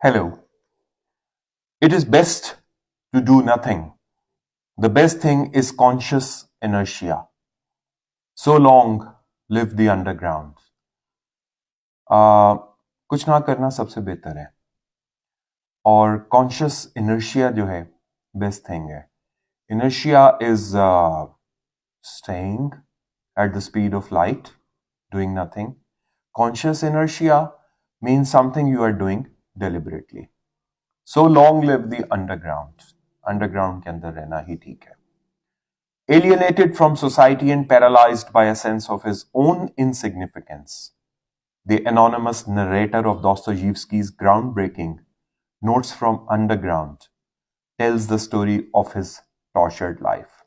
Hello. It is best to do nothing. The best thing is conscious inertia. So long live the underground. कुछ ना करना सबसे बेहतर है और कॉन्शियस इनर्शिया जो है बेस्ट थिंग है. Inertia is staying at the speed of light, doing nothing. Conscious inertia means something you are doing deliberately. So long live the underground. Underground के अंदर रहना ही ठीक है. Alienated from society and paralyzed by a sense of his own insignificance, the anonymous narrator of Dostoevsky's groundbreaking Notes from Underground tells the story of his tortured life.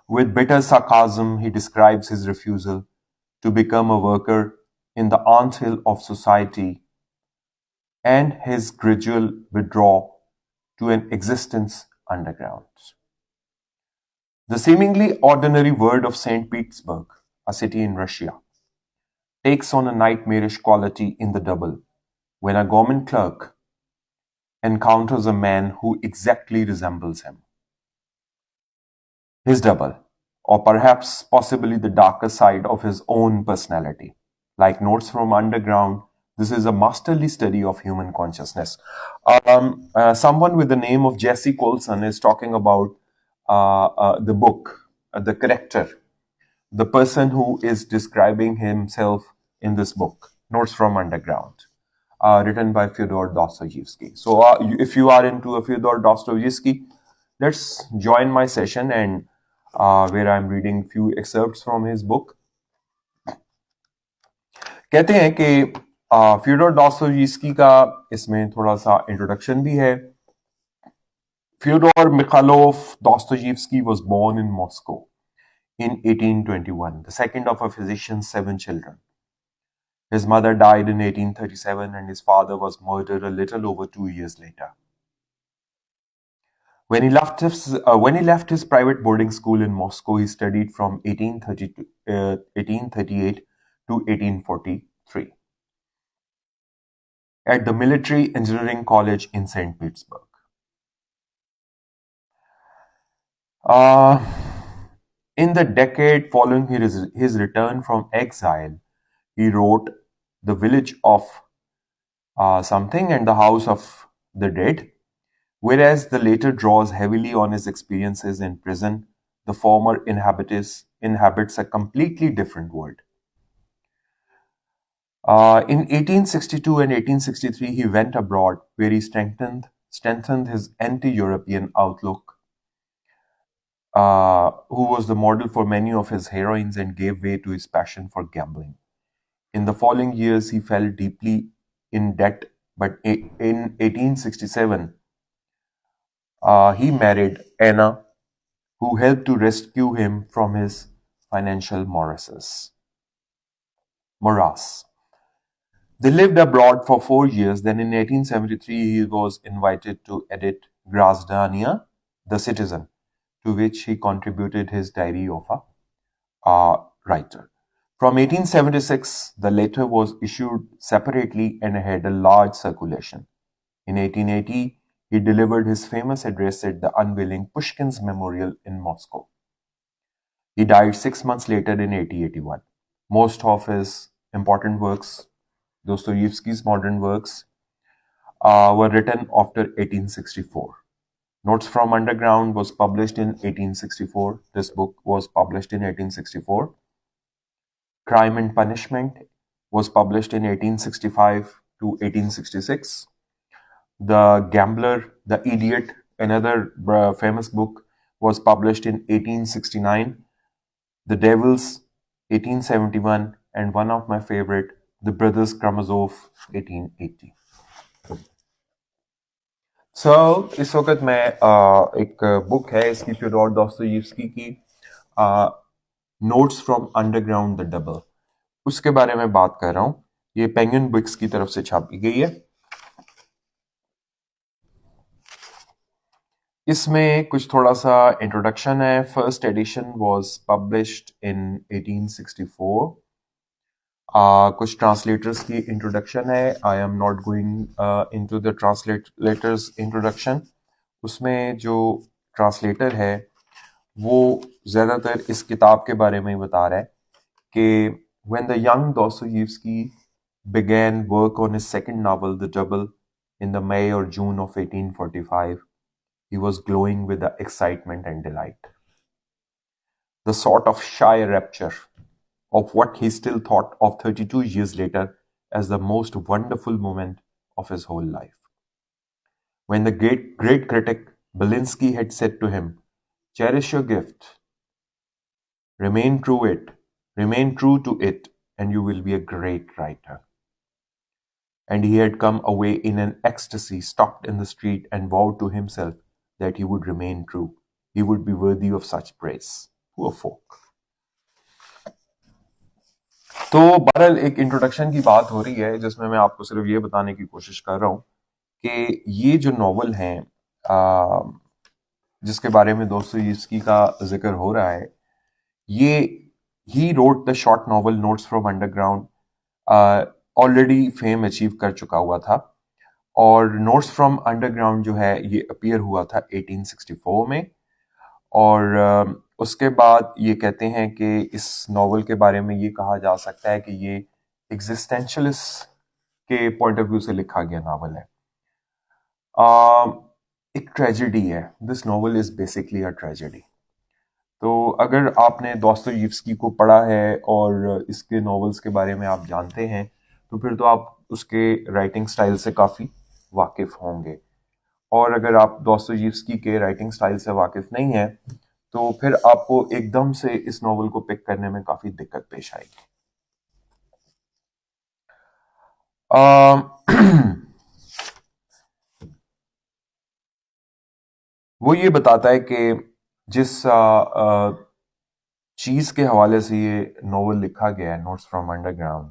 With bitter sarcasm, he describes his refusal to become a worker in the anthill of society and his gradual withdrawal to an existence underground. The seemingly ordinary world of St. Petersburg, a city in Russia, takes on a nightmarish quality in the double when a government clerk encounters a man who exactly resembles him. His double, or perhaps possibly the darker side of his own personality. Like Notes from Underground, this is a masterly study of human consciousness. Someone with the name of Jesse Colson is talking about the book, the character, the person who is describing himself in this book, Notes from Underground, written by Fyodor Dostoevsky. So, if you are into a Fyodor Dostoevsky, let's join my session and where I'm reading few excerpts from his book. कहते हैं कि Fyodor डॉस्टोयेव्स्की का इसमें थोड़ा सा introduction भी है. Fyodor Mikhailov Dostoevsky was born in Moscow in 1821, the second of a physician's 7 children. His mother died in 1837 and his father was murdered a little over 2 years later. When he left his private boarding school in Moscow, he studied from 1838 to 1843 at the Military Engineering College in St. Petersburg. In the decade following his return from exile, he wrote The Village of Something and The House of the Dead. Whereas the later draws heavily on his experiences in prison, the former inhabits a completely different world. In 1862 and 1863, he went abroad, where he strengthened his anti-European outlook, who was the model for many of his heroines, and gave way to his passion for gambling. In the following years, he fell deeply in debt, but in 1867, he married Anna, who helped to rescue him from his financial morass. They lived abroad for 4 years. Then in 1873, he was invited to edit Grazdania, the Citizen, to which he contributed his diary of a writer. From 1876, the letter was issued separately and had a large circulation. In 1880, he delivered his famous address at the unveiling Pushkin's Memorial in Moscow. He died 6 months later in 1881. Most of his important works, Dostoevsky's modern works, were written after 1864. Notes from Underground was published in 1864. This book was published in 1864. Crime and Punishment was published in 1865 to 1866. The Gambler, the Idiot, another famous book, was published in 1869. The Devils, 1871, and one of my favorite, The Brothers Karamazov, 1880. So, इस वक्त मैं एक book है इसकी Fyodor Dostoevsky की notes from underground the double, उसके बारे में बात कर रहा हूँ. ये पेंगुइन बुक्स की तरफ से छापी गई है. इसमें कुछ थोड़ा सा इंट्रोडक्शन है. First edition was published in 1864 कुछ ट्रांसलेटर्स की इंट्रोडक्शन है. आई am not going into the translators introduction. उसमें जो ट्रांसलेटर है वो ज़्यादातर इस किताब के बारे में ही बता रहा है कि when the young Dostoevsky began work on his second novel, The Double, in the May or June of 1845, he was glowing with the excitement and delight, the sort of shy rapture of what he still thought of 32 years later as the most wonderful moment of his whole life. When the great critic Belinsky had said to him, "Cherish your gift, remain true to it, and you will be a great writer." And he had come away in an ecstasy, stopped in the street, and vowed to himself that he would remain true. He would be worthy of such praise. Poor folk. तो बहरहाल एक introduction की बात हो रही है जिसमें मैं आपको सिर्फ ये बताने की कोशिश कर रहा हूँ कि ये जो नॉवल है जिसके बारे में दोस्तोयेव्स्की का जिक्र हो रहा है, ये he wrote the short novel notes from underground, already fame achieve कर चुका हुआ था. और नोट्स फ्रॉम अंडरग्राउंड जो है ये अपीयर हुआ था 1864 में. और उसके बाद ये कहते हैं कि इस नॉवल के बारे में ये कहा जा सकता है कि ये एग्जिस्टेंशलिस्ट के पॉइंट ऑफ व्यू से लिखा गया नॉवल है. एक ट्रेजेडी है. This novel is basically a tragedy. तो अगर आपने दोस्तोयेव्स्की को पढ़ा है और इसके नॉवेल्स के बारे में आप जानते हैं तो फिर तो आप उसके राइटिंग स्टाइल से काफ़ी वाकिफ होंगे. और अगर आप दोस्तोयेव्स्की के राइटिंग स्टाइल से वाकिफ नहीं है तो फिर आपको एकदम से इस नॉवल को पिक करने में काफ़ी दिक्कत पेश आएगी. वो ये बताता है कि जिस चीज के हवाले से ये नॉवल लिखा गया है, notes from underground,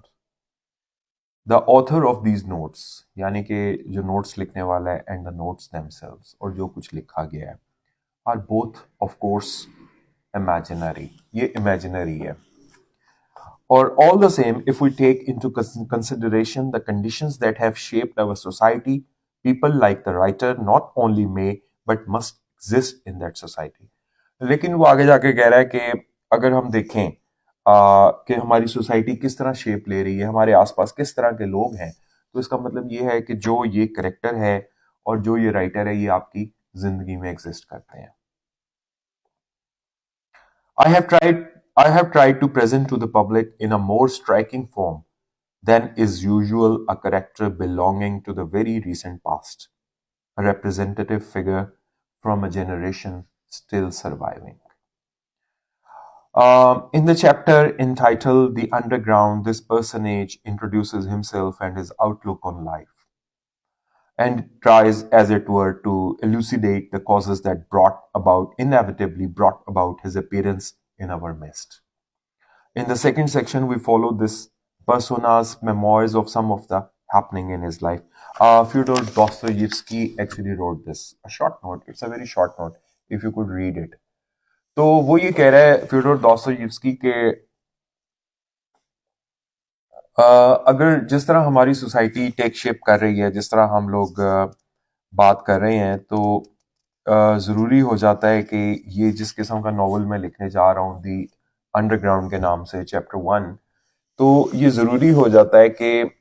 the author of these notes, यानी कि जो नोट्स लिखने वाला है, एंड द नोट्स देमसेल्व्स, और जो कुछ लिखा गया है, are both of course imaginary. ये इमेजिनरी है. Or all the same, if we take into consideration the conditions that have shaped our society, people like the writer not only may but must exist in that society. लेकिन वो आगे जाके कह रहा है कि अगर हम देखें कि हमारी सोसाइटी किस तरह शेप ले रही है, हमारे आसपास किस तरह के लोग हैं, तो इसका मतलब ये है कि जो ये करेक्टर है और जो ये राइटर है ये आपकी जिंदगी में एग्जिस्ट करते हैं. I have tried to present to the public in a more striking form than is usual a character belonging to the very recent past, a representative figure from a generation still surviving. In the chapter entitled The Underground, this personage introduces himself and his outlook on life, and tries, as it were, to elucidate the causes that inevitably brought about his appearance in our midst. In the second section, we follow this persona's memoirs of some of the happening in his life. Fyodor Dostoevsky actually wrote this. A short note. It's a very short note. If you could read it. तो वो ये कह रहा है Fyodor Dostoevsky के अगर जिस तरह हमारी सोसाइटी टेक शेप कर रही है, जिस तरह हम लोग बात कर रहे हैं, तो ज़रूरी हो जाता है कि ये जिस किस्म का नॉवल मैं लिखने जा रहा हूँ, दी अंडरग्राउंड के नाम से, चैप्टर 1, तो ये ज़रूरी हो जाता है कि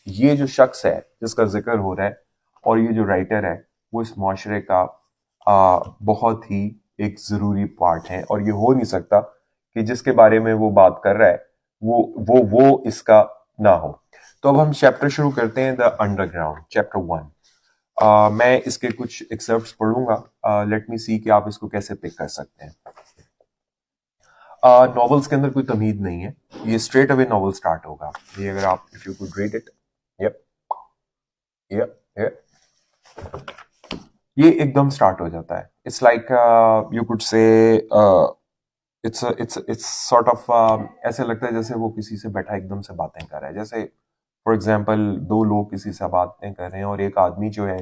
ये जो शख्स है जिसका जिक्र हो रहा है और ये जो राइटर है वो इस माशरे का बहुत ही एक ज़रूरी पार्ट है. और ये हो नहीं सकता कि जिसके बारे में वो बात कर रहा है वो इसका ना हो. तो अब हम चैप्टर शुरू करते हैं, द अंडरग्राउंड, चैप्टर 1. मैं इसके कुछ एक्सर्प्ट्स पढ़ूंगा. लेट मी सी कि आप इसको कैसे पिक कर सकते हैं. नॉवेल्स के अंदर कोई तमीद नहीं है, ये स्ट्रेट अवे नॉवल स्टार्ट होगा. ये अगर आप, if you could read it, yup ये एकदम स्टार्ट हो जाता है. It's like you could say it's sort of ऐसे लगता है जैसे वो किसी से बैठा एकदम से बातें कर रहा है. जैसे फॉर एग्जाम्पल दो लोग किसी से बातें कर रहे हैं और एक आदमी जो है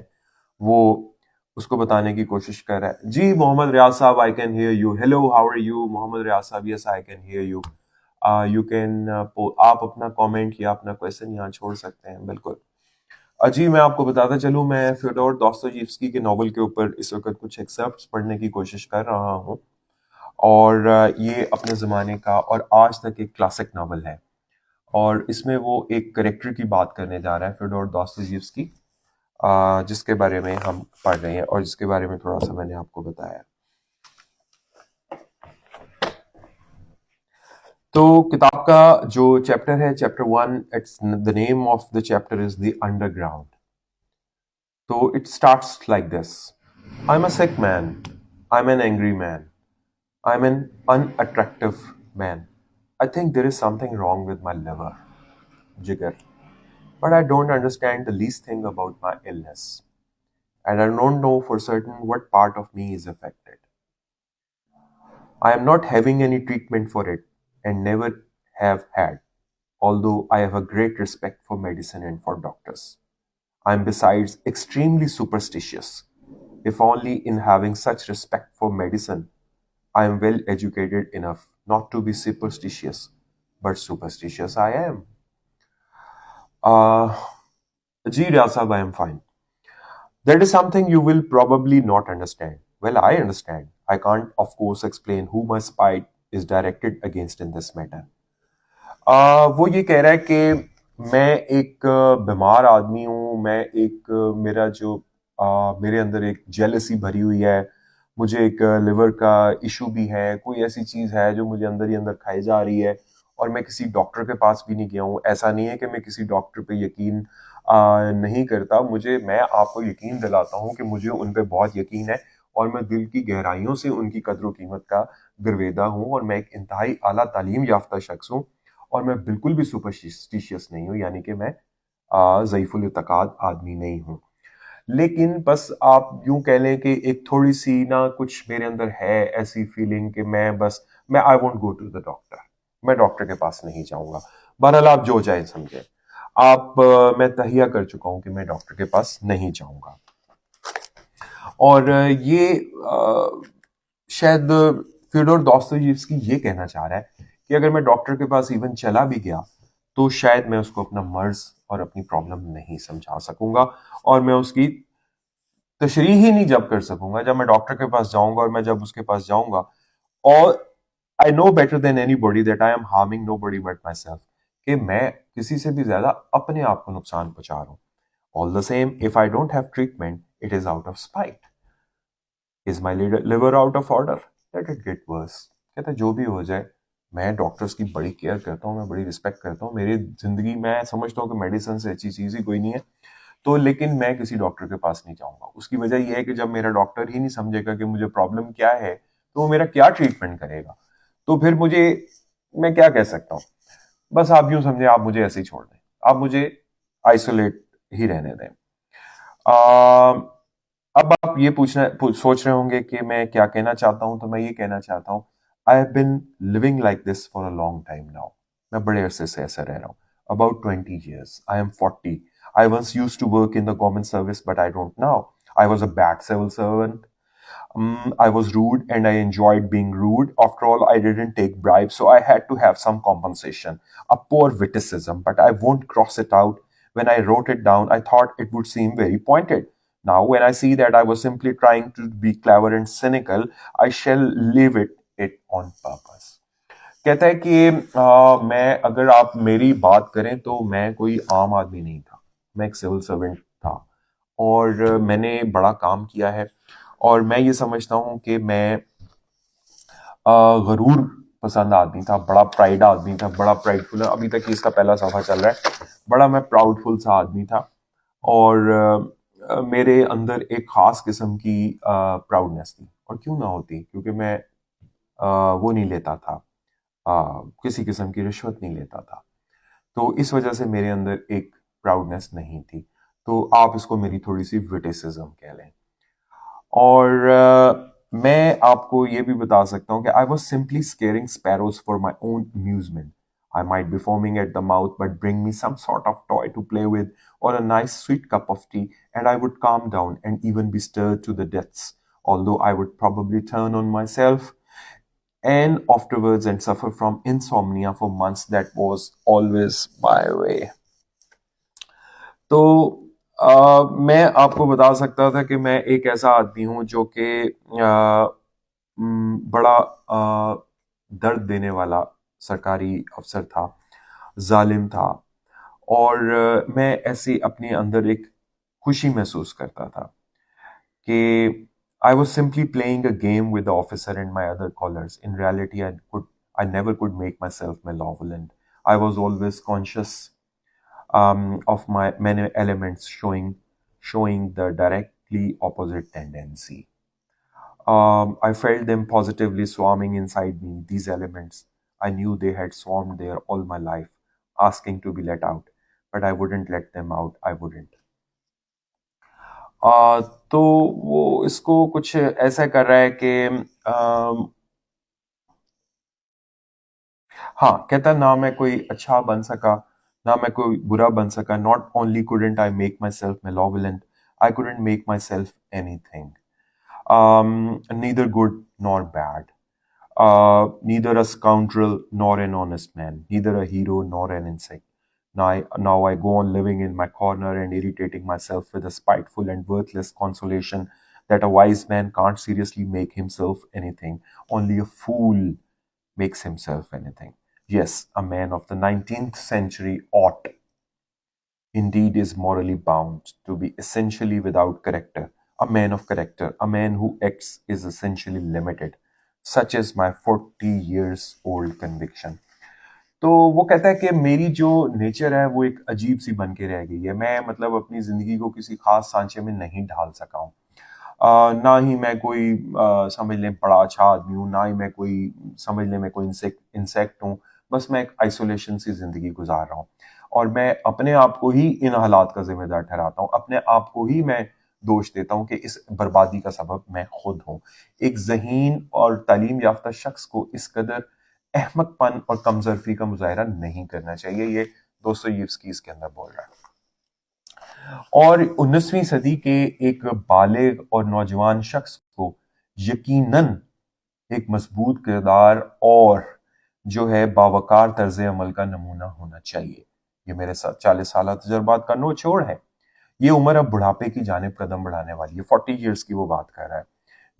वो उसको बताने की कोशिश कर रहा है, जी मोहम्मद रियाज साहब, I can hear you. Hello, how are you? Mohammad Riyaz साहब, yes I can hear you. You can आप अपना कमेंट या अपना क्वेश्चन यहाँ छोड़ सकते हैं, बिल्कुल। अजी, मैं आपको बताता चलूं, मैं फ्योडोर दोस्तोयेव्स्की के नॉवल के ऊपर इस वक्त कुछ एक्सेप्ट्स पढ़ने की कोशिश कर रहा हूँ, और ये अपने ज़माने का और आज तक एक क्लासिक नावल है, और इसमें वो एक करेक्टर की बात करने जा रहा है, फ्योडोर दोस्तोयेव्स्की, जिसके बारे में हम पढ़ रहे हैं और जिसके बारे में थोड़ा सा मैंने आपको बताया। तो किताब का जो चैप्टर है, chapter 1, it's the name of the chapter is the underground. तो it starts like this: I am a sick man, I am an angry man, I am an unattractive man, I think there is something wrong with my liver, जिगर, but I don't understand the least thing about my illness, and I don't know for certain what part of me is affected. I am not having any treatment for it and never have had, although I have a great respect for medicine and for doctors. I am besides extremely superstitious, if only in having such respect for medicine I am well educated enough not to be superstitious, but superstitious I am. Gee, Rasab, I am fine. That is something you will probably not understand. Well, I understand. I can't, of course, explain who my spite is directed against in this matter. वो ये कह रहा है कि मैं एक बीमार आदमी हूँ, मैं एक मेरा जो मेरे अंदर एक जेलसी भरी हुई है, मुझे एक लिवर का इशू भी है, कोई ऐसी चीज़ है जो मुझे अंदर ही अंदर खाई जा रही है, और मैं किसी डॉक्टर के पास भी नहीं गया हूँ। ऐसा नहीं है कि मैं किसी डॉक्टर पे यकीन नहीं करता, मैं आपको यकीन दिलाता हूँ कि मुझे उन पे बहुत यकीन है, और मैं दिल की गहराइयों से उनकी कदर कीमत का गिरवेदा हूँ, और मैं एक इंतहाई आला तालीम याफ्ता शख्स हूँ, और मैं बिल्कुल भी सुपरस्टिशियस नहीं हूँ, यानी कि मैं ज़ईफुल इत्तेकाद आदमी नहीं हूँ। लेकिन बस आप यूं कह लें कि एक थोड़ी सी ना कुछ मेरे अंदर है ऐसी फीलिंग कि मैं I won't go to the doctor, मैं डॉक्टर के पास नहीं जाऊंगा। बहरहाल आप जो चाहे समझे, मैं तहिया कर चुका हूं कि मैं डॉक्टर के पास नहीं जाऊंगा। और ये शायद फ्योडोर दोस्तोयेव्स्की ये कहना चाह रहा है कि अगर मैं डॉक्टर के पास इवन चला भी गया तो शायद मैं उसको अपना मर्ज और अपनी प्रॉब्लम नहीं समझा सकूंगा, और मैं उसकी तशरीह ही नहीं जब कर सकूंगा जब मैं डॉक्टर के पास जाऊंगा, और मैं जब उसके पास जाऊंगा, और I know better than anybody that I am harming nobody but my self, कि मैं किसी से भी ज्यादा अपने आप को नुकसान पहुंचा रहा हूं। All the same, if I don't have treatment, it is out of spite. Is my liver out of order, let it get worse. कहता है जो भी हो जाए, मैं डॉक्टर्स की बड़ी केयर करता हूँ, मैं बड़ी रिस्पेक्ट करता हूँ, मेरी जिंदगी में समझता हूँ कि मेडिसिन से अच्छी चीज ही कोई नहीं है, तो लेकिन मैं किसी डॉक्टर के पास नहीं जाऊंगा। उसकी वजह यह है कि जब मेरा डॉक्टर ही नहीं समझेगा कि मुझे प्रॉब्लम क्या है, तो वो मेरा क्या ट्रीटमेंट करेगा, तो फिर मैं क्या कह सकता हूँ। बस आप यूं समझे, आप मुझे ऐसे ही छोड़ दें, आप मुझे आइसोलेट ही रहने दें। अब आप ये सोच रहे होंगे कि मैं क्या कहना चाहता हूं, तो मैं ये कहना चाहता हूं, I have been living like this for a long time now. मैं बड़े अरसे से ऐसा रह रहा हूं, about 20 years. I am 40. I once used to work in the government service, but I don't now. I was a bad civil servant. I was rude and I enjoyed being rude. After all, I didn't take bribes, so I had to have some compensation. A poor witticism, but I won't cross it out. When I wrote it down, I thought it would seem very pointed. Now, when I see that I was simply trying to be clever and cynical, I shall leave it on purpose. कहता है कि मैं, अगर आप मेरी बात करें तो मैं कोई आम आदमी नहीं था, मैं एक सिविल सर्वेंट था, और मैंने बड़ा काम किया है, और मैं ये समझता हूँ कि मैं गरूर पसंद आदमी था, बड़ा प्राइड आदमी था, बड़ा प्राइडफुल, अभी तक इसका पहला सफा चल रहा है, बड़ा मैं प्राउडफुल सा आदमी था, और मेरे अंदर एक खास किस्म की प्राउडनेस थी, और क्यों ना होती, क्योंकि मैं वो नहीं लेता था, किसी किस्म की रिश्वत नहीं लेता था, तो इस वजह से मेरे अंदर एक प्राउडनेस नहीं थी, तो आप इसको मेरी थोड़ी सी विटिसिज्म कह लें। और मैं आपको ये भी बता सकता हूँ कि I was simply squaring sparrows for my own amusement. I might be foaming at the mouth, but bring me some sort of toy to play with, or a nice sweet cup of tea, and I would calm down and even be stirred to the depths, although I would probably turn on myself and afterwards and suffer from insomnia for months. That was always my way. तो मैं आपको बता सकता था कि मैं एक ऐसा आदमी हूं जो कि बड़ा दर्द देने वाला सरकारी अफसर था, जालिम था, और मैं ऐसे अपने अंदर एक खुशी महसूस करता था कि I was simply playing a game with the officer and my other callers. In reality, I never could make myself malevolent. I was always conscious of my many elements showing the directly opposite tendency. I felt them positively swarming inside me. These elements, I knew they had swarmed there all my life, asking to be let out, but I wouldn't let them out. I wouldn't. तो वो इसको कुछ ऐसा कर रहा है कि हाँ, कहता ना मैं कोई अच्छा बन सका, ना मैं कोई बुरा बन सका. Not only couldn't I make myself malevolent, I couldn't make myself anything. Neither good nor bad. Neither a scoundrel nor an honest man, neither a hero nor an insect. Now I go on living in my corner and irritating myself with a spiteful and worthless consolation that a wise man can't seriously make himself anything. Only a fool makes himself anything. Yes, a man of the 19th century ought, indeed, is morally bound to be essentially without character. A man of character, a man who acts, is essentially limited. Such is my 40 years old conviction. तो वो कहता है कि मेरी जो nature है वो एक अजीब सी बन के रह गई है. मैं मतलब अपनी जिंदगी को किसी खास सांचे में नहीं ढाल सका हूँ. ना ही मैं कोई समझ लें बड़ा अच्छा आदमी हूँ, ना ही मैं कोई समझ लें मैं कोई इंसेक्ट हूँ. बस मैं एक आइसोलेशन सी जिंदगी गुजार रहा हूँ और मैं अपने आप को ही इन हालात का जिम्मेदार ठहराता हूँ. अपने आप को ही मैं दोष देता हूँ कि इस बर्बादी का सबब मैं खुद हूँ. एक ज़हीन और तालीम याफ्ता शख्स को इस कदर अहमकपन और कमजोरी का मुजाहरा नहीं करना चाहिए. ये दोस्तोयेव्स्की इसके अंदर बोल रहा है. और 19वीं सदी के एक बालिग और नौजवान शख्स को यकीनन एक मजबूत किरदार और जो है बावकार तर्ज अमल का नमूना होना चाहिए. ये मेरे साथ 40 साल तजर्बात का नोचोड़ है. ये उम्र अब बुढ़ापे की जानिब कदम बढ़ाने वाली है. 40 ईयर्स की वो बात कर रहा है.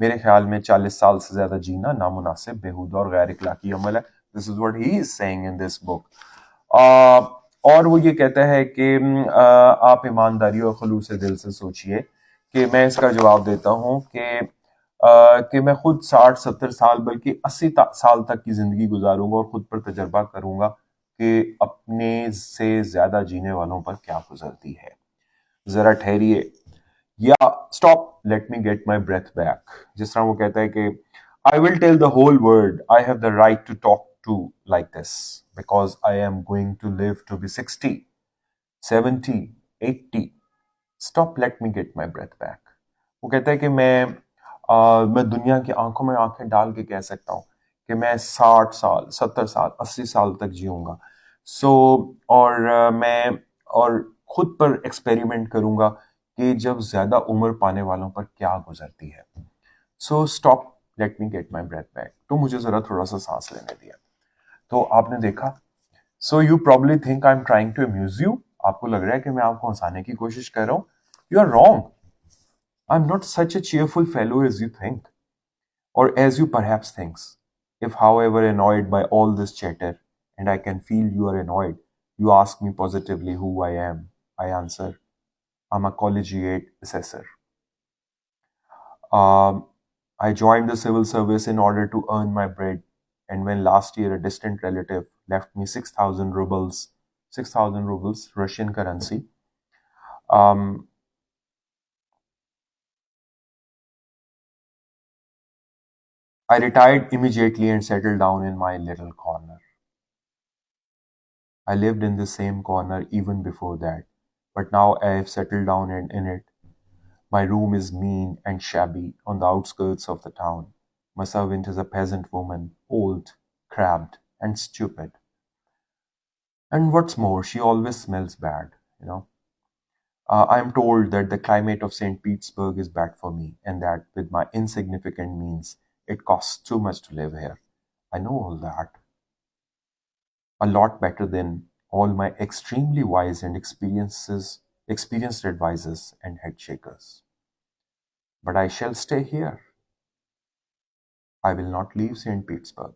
मेरे ख्याल में 40 साल से ज्यादा जीना नामुनासिब, बेहुदा और गैर इखलाकी अमल है. This is what he is saying in this book. और वो ये कहता है कि आप ईमानदारी और खलूस दिल से सोचिए कि मैं इसका जवाब देता हूँ कि मैं खुद 60-70 साल बल्कि 80 साल तक की जिंदगी गुजारूंगा और खुद पर तजर्बा करूंगा कि अपने से ज्यादा जीने वालों पर क्या गुजरती है. जरा ठहरिए या stop, let me get my breath back. जिस तरह वो कहता है कि I will tell the whole world I have the right to talk to like this because I am going to live to be 60, 70, 80. Stop, let me get my breath back. वो कहता है कि मैं दुनिया की आंखों में आंखें डाल के कह सकता हूँ कि मैं 60 साल, 70 साल, 80 साल तक जीऊंगा. और मैं और खुद पर एक्सपेरिमेंट करूंगा कि जब ज्यादा उम्र पाने वालों पर क्या गुजरती है. So stop, let me get my breath back. तो मुझे जरा थोड़ा सा सांस लेने दिया. तो आपने देखा. So you probably think I am trying to amuse you. आपको लग रहा है कि मैं आपको हंसाने की कोशिश कर रहा हूं. You are wrong. I am not such a cheerful fellow as you think, or as you perhaps thinks. If, however, annoyed by all this chatter, and I can feel you are annoyed, you ask me positively who I am, I answer, I'm a collegiate assessor. I joined the civil service in order to earn my bread, and when last year a distant relative left me 6,000 rubles, Russian currency, um, I retired immediately and settled down in my little corner. I lived in the same corner even before that, but now I have settled down in it. My room is mean and shabby on the outskirts of the town. My servant is a peasant woman, old, crabbed, and stupid. And what's more, she always smells bad. I am told that the climate of St. Petersburg is bad for me, and that with my insignificant means, it costs too much to live here. I know all that. A lot better than all my extremely wise and experienced advisors and head shakers. But I shall stay here. I will not leave St. Petersburg.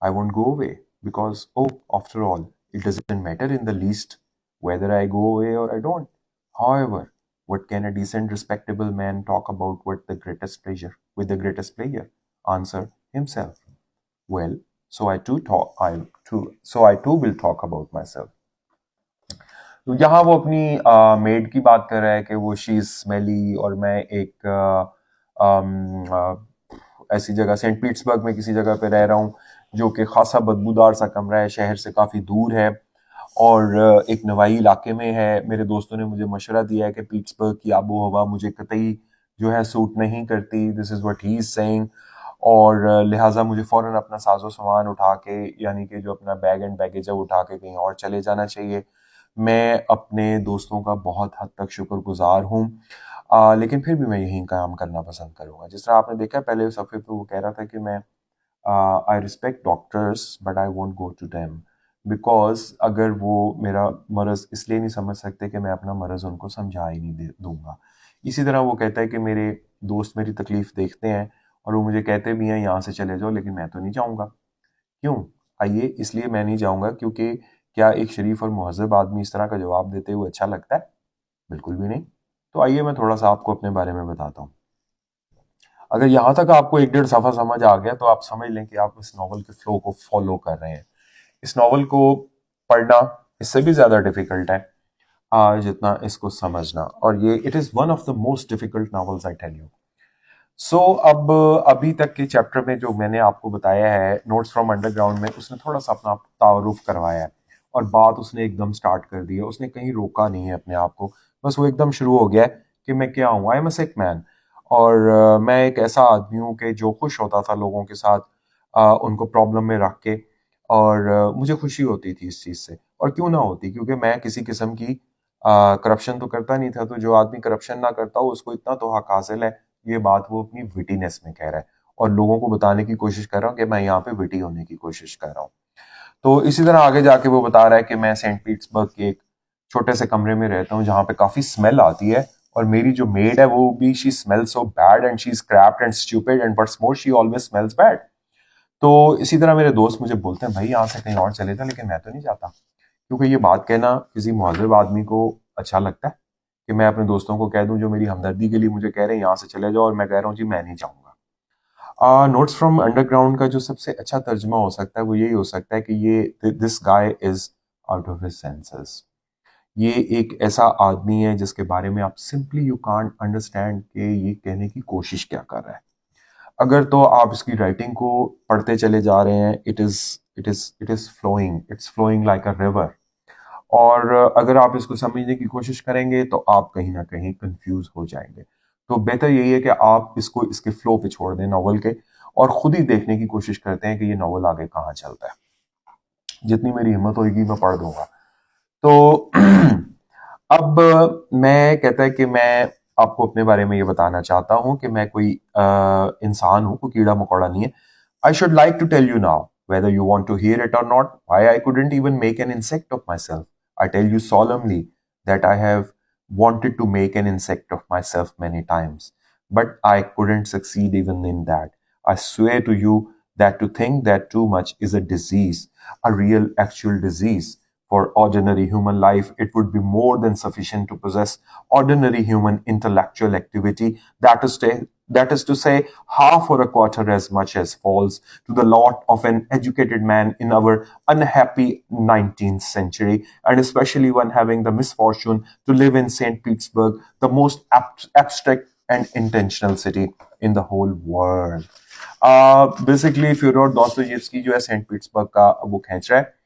I won't go away because, oh, after all, it doesn't matter in the least whether I go away or I don't. However, what can a decent, respectable man talk about with the greatest pleasure? Answer himself. Well, so I too will talk about myself. तो यहाँ वो अपनी made की बात कर रहा है कि वो शी इज स्मेली और मैं एक ऐसी जगह सेंट पीटर्सबर्ग में किसी जगह पे रह रहा हूँ जो कि खासा बदबूदार सा कमरा है, शहर से काफ़ी दूर है और एक नवाई इलाके में है। मेरे दोस्तों ने मुझे मशवरा दिया है कि पीटर्सबर्ग की आबो हवा मुझे कतई जो है सूट नहीं करती, this is what he is saying, और लिहाजा मुझे फ़ौरन अपना साजो सामान उठा के, यानी कि जो अपना बैग एंड बैगेज है उठा के कहीं और चले जाना चाहिए। मैं अपने दोस्तों का बहुत हद तक शुक्रगुजार हूँ, लेकिन फिर भी मैं यहीं काम करना पसंद करूँगा। जिस तरह आपने देखा पहले सफ़े पे वो कह रहा था कि मैं I respect doctors but I won't go to them, because अगर वो मेरा मरज़ इसलिए नहीं समझ सकते कि मैं अपना मरज़ उनको समझा ही नहीं दूंगा। इसी तरह वो कहता है कि मेरे दोस्त मेरी तकलीफ़ देखते हैं और वो मुझे कहते भी हैं यहाँ से चले जाओ, लेकिन मैं तो नहीं जाऊँगा। क्यों? आइए, इसलिए मैं नहीं जाऊँगा क्योंकि क्या एक शरीफ और मुहज़्ज़ब आदमी इस तरह का जवाब देते हुए अच्छा लगता है? बिल्कुल भी नहीं। तो आइए मैं थोड़ा सा आपको अपने बारे में बताता हूँ। अगर यहाँ तक आपको एक डेढ़ सफ़ा समझ आ गया तो आप समझ लें कि आप इस नॉवल के फ्लो को फॉलो कर रहे हैं। इस नॉवल को पढ़ना इससे भी ज़्यादा डिफ़िकल्ट है जितना इसको समझना, और ये it is one of the most difficult novels I tell you. So अब अभी तक के चैप्टर में जो मैंने आपको बताया है नोट्स फ्रॉम अंडरग्राउंड में, उसने थोड़ा सा अपना तारुफ करवाया है और बात उसने एकदम स्टार्ट कर दी है। उसने कहीं रोका नहीं है अपने आप को, बस वो एकदम शुरू हो गया है कि मैं क्या हूँ, आई एम अ सिक मैन, और मैं एक ऐसा आदमी हूँ कि जो खुश होता था लोगों के साथ उनको प्रॉब्लम में रख के, और मुझे खुशी होती थी इस चीज़ से, और क्यों ना होती, क्योंकि मैं किसी किस्म की करप्शन तो करता नहीं था। तो जो आदमी करप्शन ना करता हो उसको इतना तो हक हासिल है, ये बात वो अपनी विटीनेस में कह रहा है और लोगों को बताने की कोशिश कर रहा हूँ कि मैं यहाँ पे विटी होने की कोशिश कर रहा हूँ। तो इसी तरह आगे जाके वो बता रहा है कि मैं सेंट पीटर्सबर्ग के एक छोटे से कमरे में रहता हूँ जहाँ पे काफी स्मेल आती है, और मेरी जो मेड है वो भी she smells so bad and she is crapped and stupid and what's more she always smells bad. तो इसी तरह मेरे दोस्त मुझे बोलते हैं भाई यहाँ से कहीं और चले जा, लेकिन मैं तो नहीं चाहता, क्योंकि ये बात कहना किसी मुहज़्ज़ब आदमी को अच्छा लगता है कि मैं अपने दोस्तों को कह दूं जो मेरी हमदर्दी के लिए मुझे कह रहे हैं यहाँ से चले जाओ, और मैं कह रहा हूँ जी मैं नहीं चाहूंगा। नोट्स फ्रॉम अंडरग्राउंड का जो सबसे अच्छा तर्जुमा हो सकता है वो यही हो सकता है कि ये this guy is out of his senses. ये एक ऐसा आदमी है जिसके बारे में आप सिंपली यू कांट अंडरस्टैंड कि ये कहने की कोशिश क्या कर रहा है। अगर तो आप इसकी राइटिंग को पढ़ते चले जा रहे हैं, it's flowing like a river, और अगर आप इसको समझने की कोशिश करेंगे तो आप कहीं ना कहीं कंफ्यूज हो जाएंगे। तो बेहतर यही है कि आप इसको इसके फ्लो पे छोड़ दें नॉवल के, और खुद ही देखने की कोशिश करते हैं कि ये नॉवल आगे कहाँ चलता है। जितनी मेरी हिम्मत होगी मैं पढ़ दूंगा। तो अब मैं कहता है कि मैं आपको अपने बारे में ये बताना चाहता हूँ कि मैं कोई इंसान हूँ, कोई कीड़ा मकोड़ा नहीं है। I should like to tell you now, whether you want to hear it or not, why I couldn't even make an insect of myself. I tell you solemnly that I have wanted to make an insect of myself many times, but I couldn't succeed even in that. I swear to you that to think that too much is a disease, a real actual disease. For ordinary human life, it would be more than sufficient to possess ordinary human intellectual activity, that is to say, half or a quarter as much as falls to the lot of an educated man in our unhappy 19th century, and especially one having the misfortune to live in St. Petersburg, the most abstract and intentional city in the whole world. Basically Fyodor Dostoevsky जो है Saint Petersburg का वो खींच रहा है।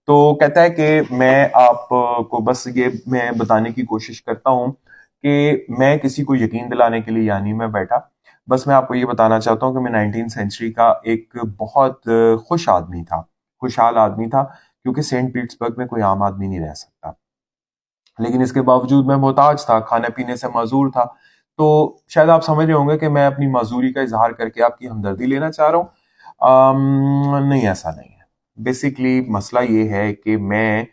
तो कहता है कि मैं आपको बस ये मैं बताने की कोशिश करता हूँ कि मैं किसी को यकीन दिलाने के लिए यहाँ नहीं मैं बैठा, बस मैं आपको ये बताना चाहता हूँ कि मैं 19th सेंचुरी का एक बहुत खुश आदमी था, खुशहाल आदमी था, क्योंकि सेंट पीटर्सबर्ग में कोई आम आदमी नहीं रह सकता, लेकिन इसके बावजूद मैं मोहताज था, खाने पीने से माजूर था। तो शायद आप समझ रहे होंगे कि मैं अपनी माजूरी का इजहार करके आपकी हमदर्दी लेना चाह रहा हूँ। नहीं, ऐसा नहीं है। बेसिकली मसला ये है कि मैं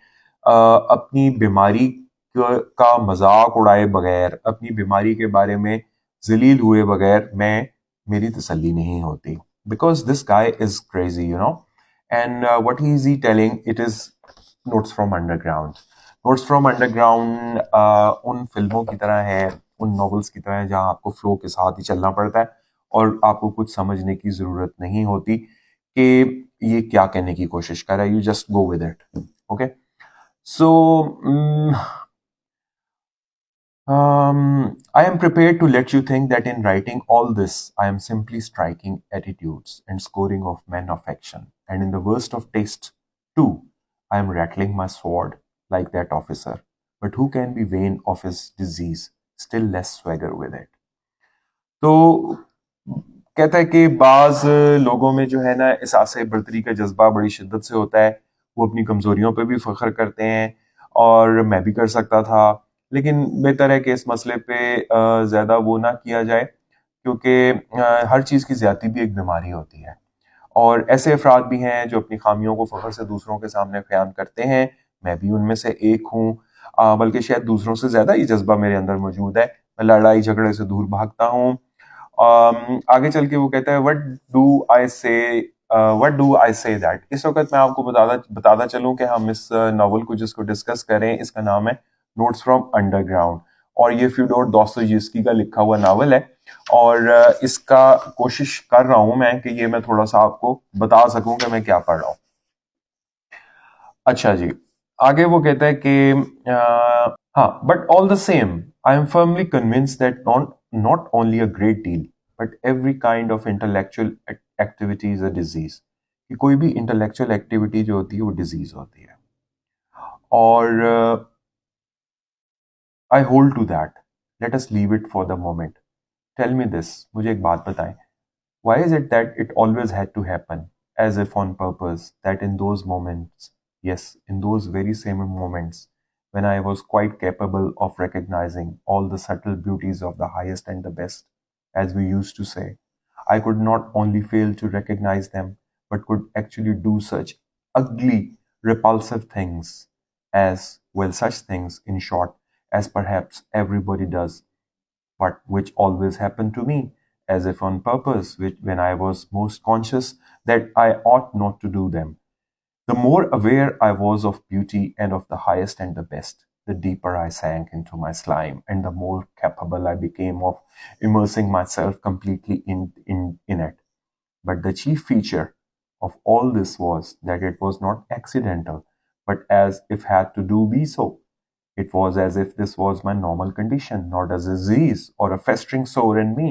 अपनी बीमारी का मजाक उड़ाए बगैर, अपनी बीमारी के बारे में जलील हुए बगैर मेरी तसल्ली नहीं होती। Because this guy is crazy, you know, and what he is he telling, it is notes from underground. Notes from underground उन फिल्मों की तरह है, उन नॉवेल्स की तरह है जहां आपको फ्लो के साथ ही चलना पड़ता है और आपको कुछ समझने की जरूरत नहीं होती कि ये क्या कहने की कोशिश कर रहा है। You just go with it. Okay, so I am prepared to let you think that in writing all this, I am simply striking attitudes and scoring of men of action. And in the worst of taste, too, I am rattling my sword like that officer. But who can be vain of his disease, still less swagger with it? तो कहता है कि बाज लोगों में जो है ना एहसास बर्तरी का जज्बा बड़ी शिद्दत से होता है। वो अपनी कमजोरियों पे भी फख्र करते हैं और मैं भी कर सकता था, लेकिन बेहतर है कि इस मसले पे ज्यादा वो ना किया जाए, क्योंकि हर चीज की ज्यादती भी एक बीमारी होती है। और ऐसे अफराद भी हैं जो अपनी खामियों को फख्र से दूसरों के सामने बयान करते हैं। मैं भी उनमें से एक हूँ, बल्कि शायद दूसरों से ज्यादा ये जज्बा मेरे अंदर मौजूद है। मैं लड़ाई झगड़े से दूर भागता हूँ। आगे चल के वो कहता है what do I say that. इस वक्त मैं आपको बताता चलूं कि हम इस नॉवल को जिसको डिस्कस करें, इसका नाम है नोट्स फ्रॉम अंडरग्राउंड, और ये फ्योडोर दोस्तोयेव्स्की का लिखा हुआ नावल है। और इसका कोशिश कर रहा हूं मैं कि ये मैं थोड़ा सा आपको बता सकूं कि मैं क्या पढ़ रहा हूं। अच्छा जी, आगे वो कहता है कि हाँ, but all the same I am firmly convince that not only a great deal but every kind of intellectual activity is a disease. कि कोई भी इंटेलेक्चुअल एक्टिविटी जो होती है वो डिजीज होती है। और I hold to that. Let us leave it for the moment. Tell me this, मुझे एक बात बताएं। Why is it that it always had to happen, as if on purpose, that in those moments, yes, in those very same moments, when I was quite capable of recognizing all the subtle beauties of the highest and the best, as we used to say, I could not only fail to recognize them, but could actually do such ugly, repulsive things as, well, such things, in short, as perhaps everybody does, but which always happened to me, as if on purpose, which when I was most conscious that I ought not to do them. The more aware I was of beauty and of the highest and the best, the deeper I sank into my slime, and the more capable I became of immersing myself completely in it. But the chief feature of all this was that it was not accidental, but as if had to do be so. It was as if this was my normal condition, not a disease or a festering sore in me,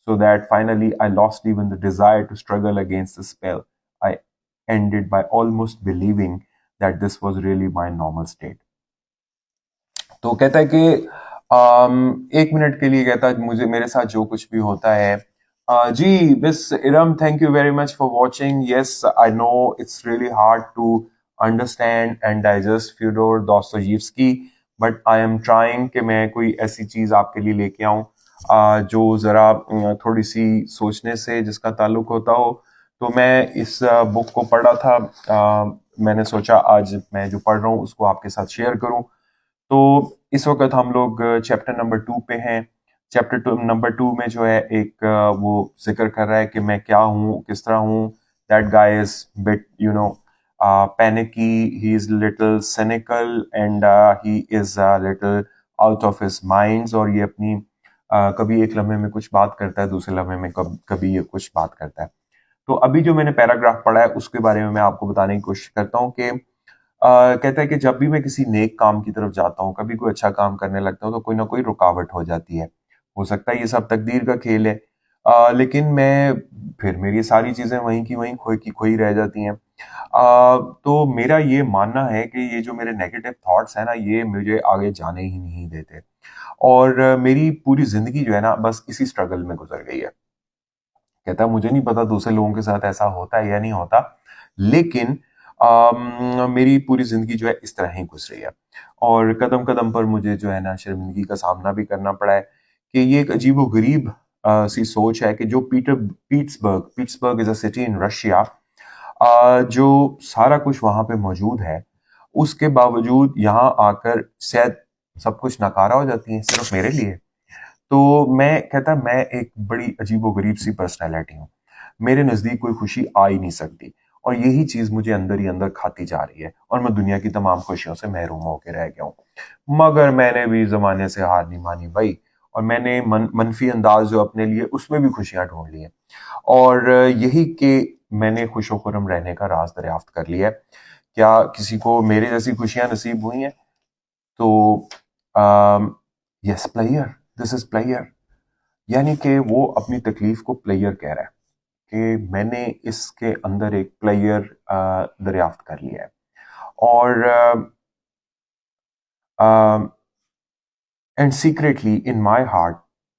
so that finally I lost even the desire to struggle against the spell. I ended by almost believing that this was really my normal state. तो कहता है कि एक minute के लिए कहता है मुझे मेरे साथ जो कुछ भी होता है। जी miss Iram, thank you very much for watching. Yes, I know it's really hard to understand and digest Fyodor Dostoevsky, but I am trying कि मैं कोई ऐसी चीज आपके लिए लेके आऊं जो जरा थोड़ी सी सोचने से जिसका ताल्लुक होता हो। तो मैं इस बुक को पढ़ा था, मैंने सोचा आज मैं जो पढ़ रहा हूँ उसको आपके साथ शेयर करूं। तो इस वक्त हम लोग चैप्टर नंबर 2 पे हैं। चैप्टर नंबर 2 में जो है एक वो जिक्र कर रहा है कि मैं क्या हूँ, किस तरह हूँ। That guy is bit panicky, he is little cynical, and he is little out of his minds। और ये अपनी कभी एक लम्हे में कुछ बात करता है, दूसरे लम्हे में कभी ये कुछ बात करता है। तो अभी जो मैंने पैराग्राफ पढ़ा है उसके बारे में मैं आपको बताने की कोशिश करता हूँ कि कहता है कि जब भी मैं किसी नेक काम की तरफ जाता हूँ, कभी कोई अच्छा काम करने लगता हूँ, तो कोई ना कोई रुकावट हो जाती है। हो सकता है ये सब तकदीर का खेल है, लेकिन फिर मेरी सारी चीजें वहीं की वहीं खोई की खोई रह जाती हैं। तो मेरा ये मानना है कि ये जो मेरे नेगेटिव थॉट्स हैं ना, ये मुझे आगे जाने ही नहीं देते। और मेरी पूरी जिंदगी जो है ना बस इसी स्ट्रगल में गुजर गई है। कहता है मुझे नहीं पता दूसरे लोगों के साथ ऐसा होता है या नहीं होता, लेकिन मेरी पूरी जिंदगी जो है इस तरह ही गुजरी है। और कदम कदम पर मुझे जो है ना शर्मिंदगी का सामना भी करना पड़ा है कि ये एक अजीबो गरीब सी सोच है कि जो Pittsburgh is a city in Russia, जो सारा कुछ वहां पे मौजूद है, उसके बावजूद यहाँ आकर शायद सब कुछ नकारा हो जाती है सिर्फ मेरे लिए। तो मैं कहता, मैं एक बड़ी अजीबोगरीब सी पर्सनैलिटी हूँ, मेरे नज़दीक कोई खुशी आ ही नहीं सकती, और यही चीज़ मुझे अंदर ही अंदर खाती जा रही है, और मैं दुनिया की तमाम खुशियों से महरूम होकर रह गया हूँ। मगर मैंने भी ज़माने से हार नहीं मानी भाई, और मैंने मनफी अंदाज जो अपने लिए, उसमें भी खुशियां ढूंढ ली हैं, और यही कि मैंने खुशो खुरम रहने का राज दरियाफ्त कर लिया है। क्या किसी को मेरे जैसी खुशियां नसीब हुई हैं? तो yes player, this is player, यानी कि वो अपनी तकलीफ को प्लेयर कह रहा है कि मैंने इसके अंदर एक प्लेयर दरियाफ्त कर लिया है। और and secretly in my heart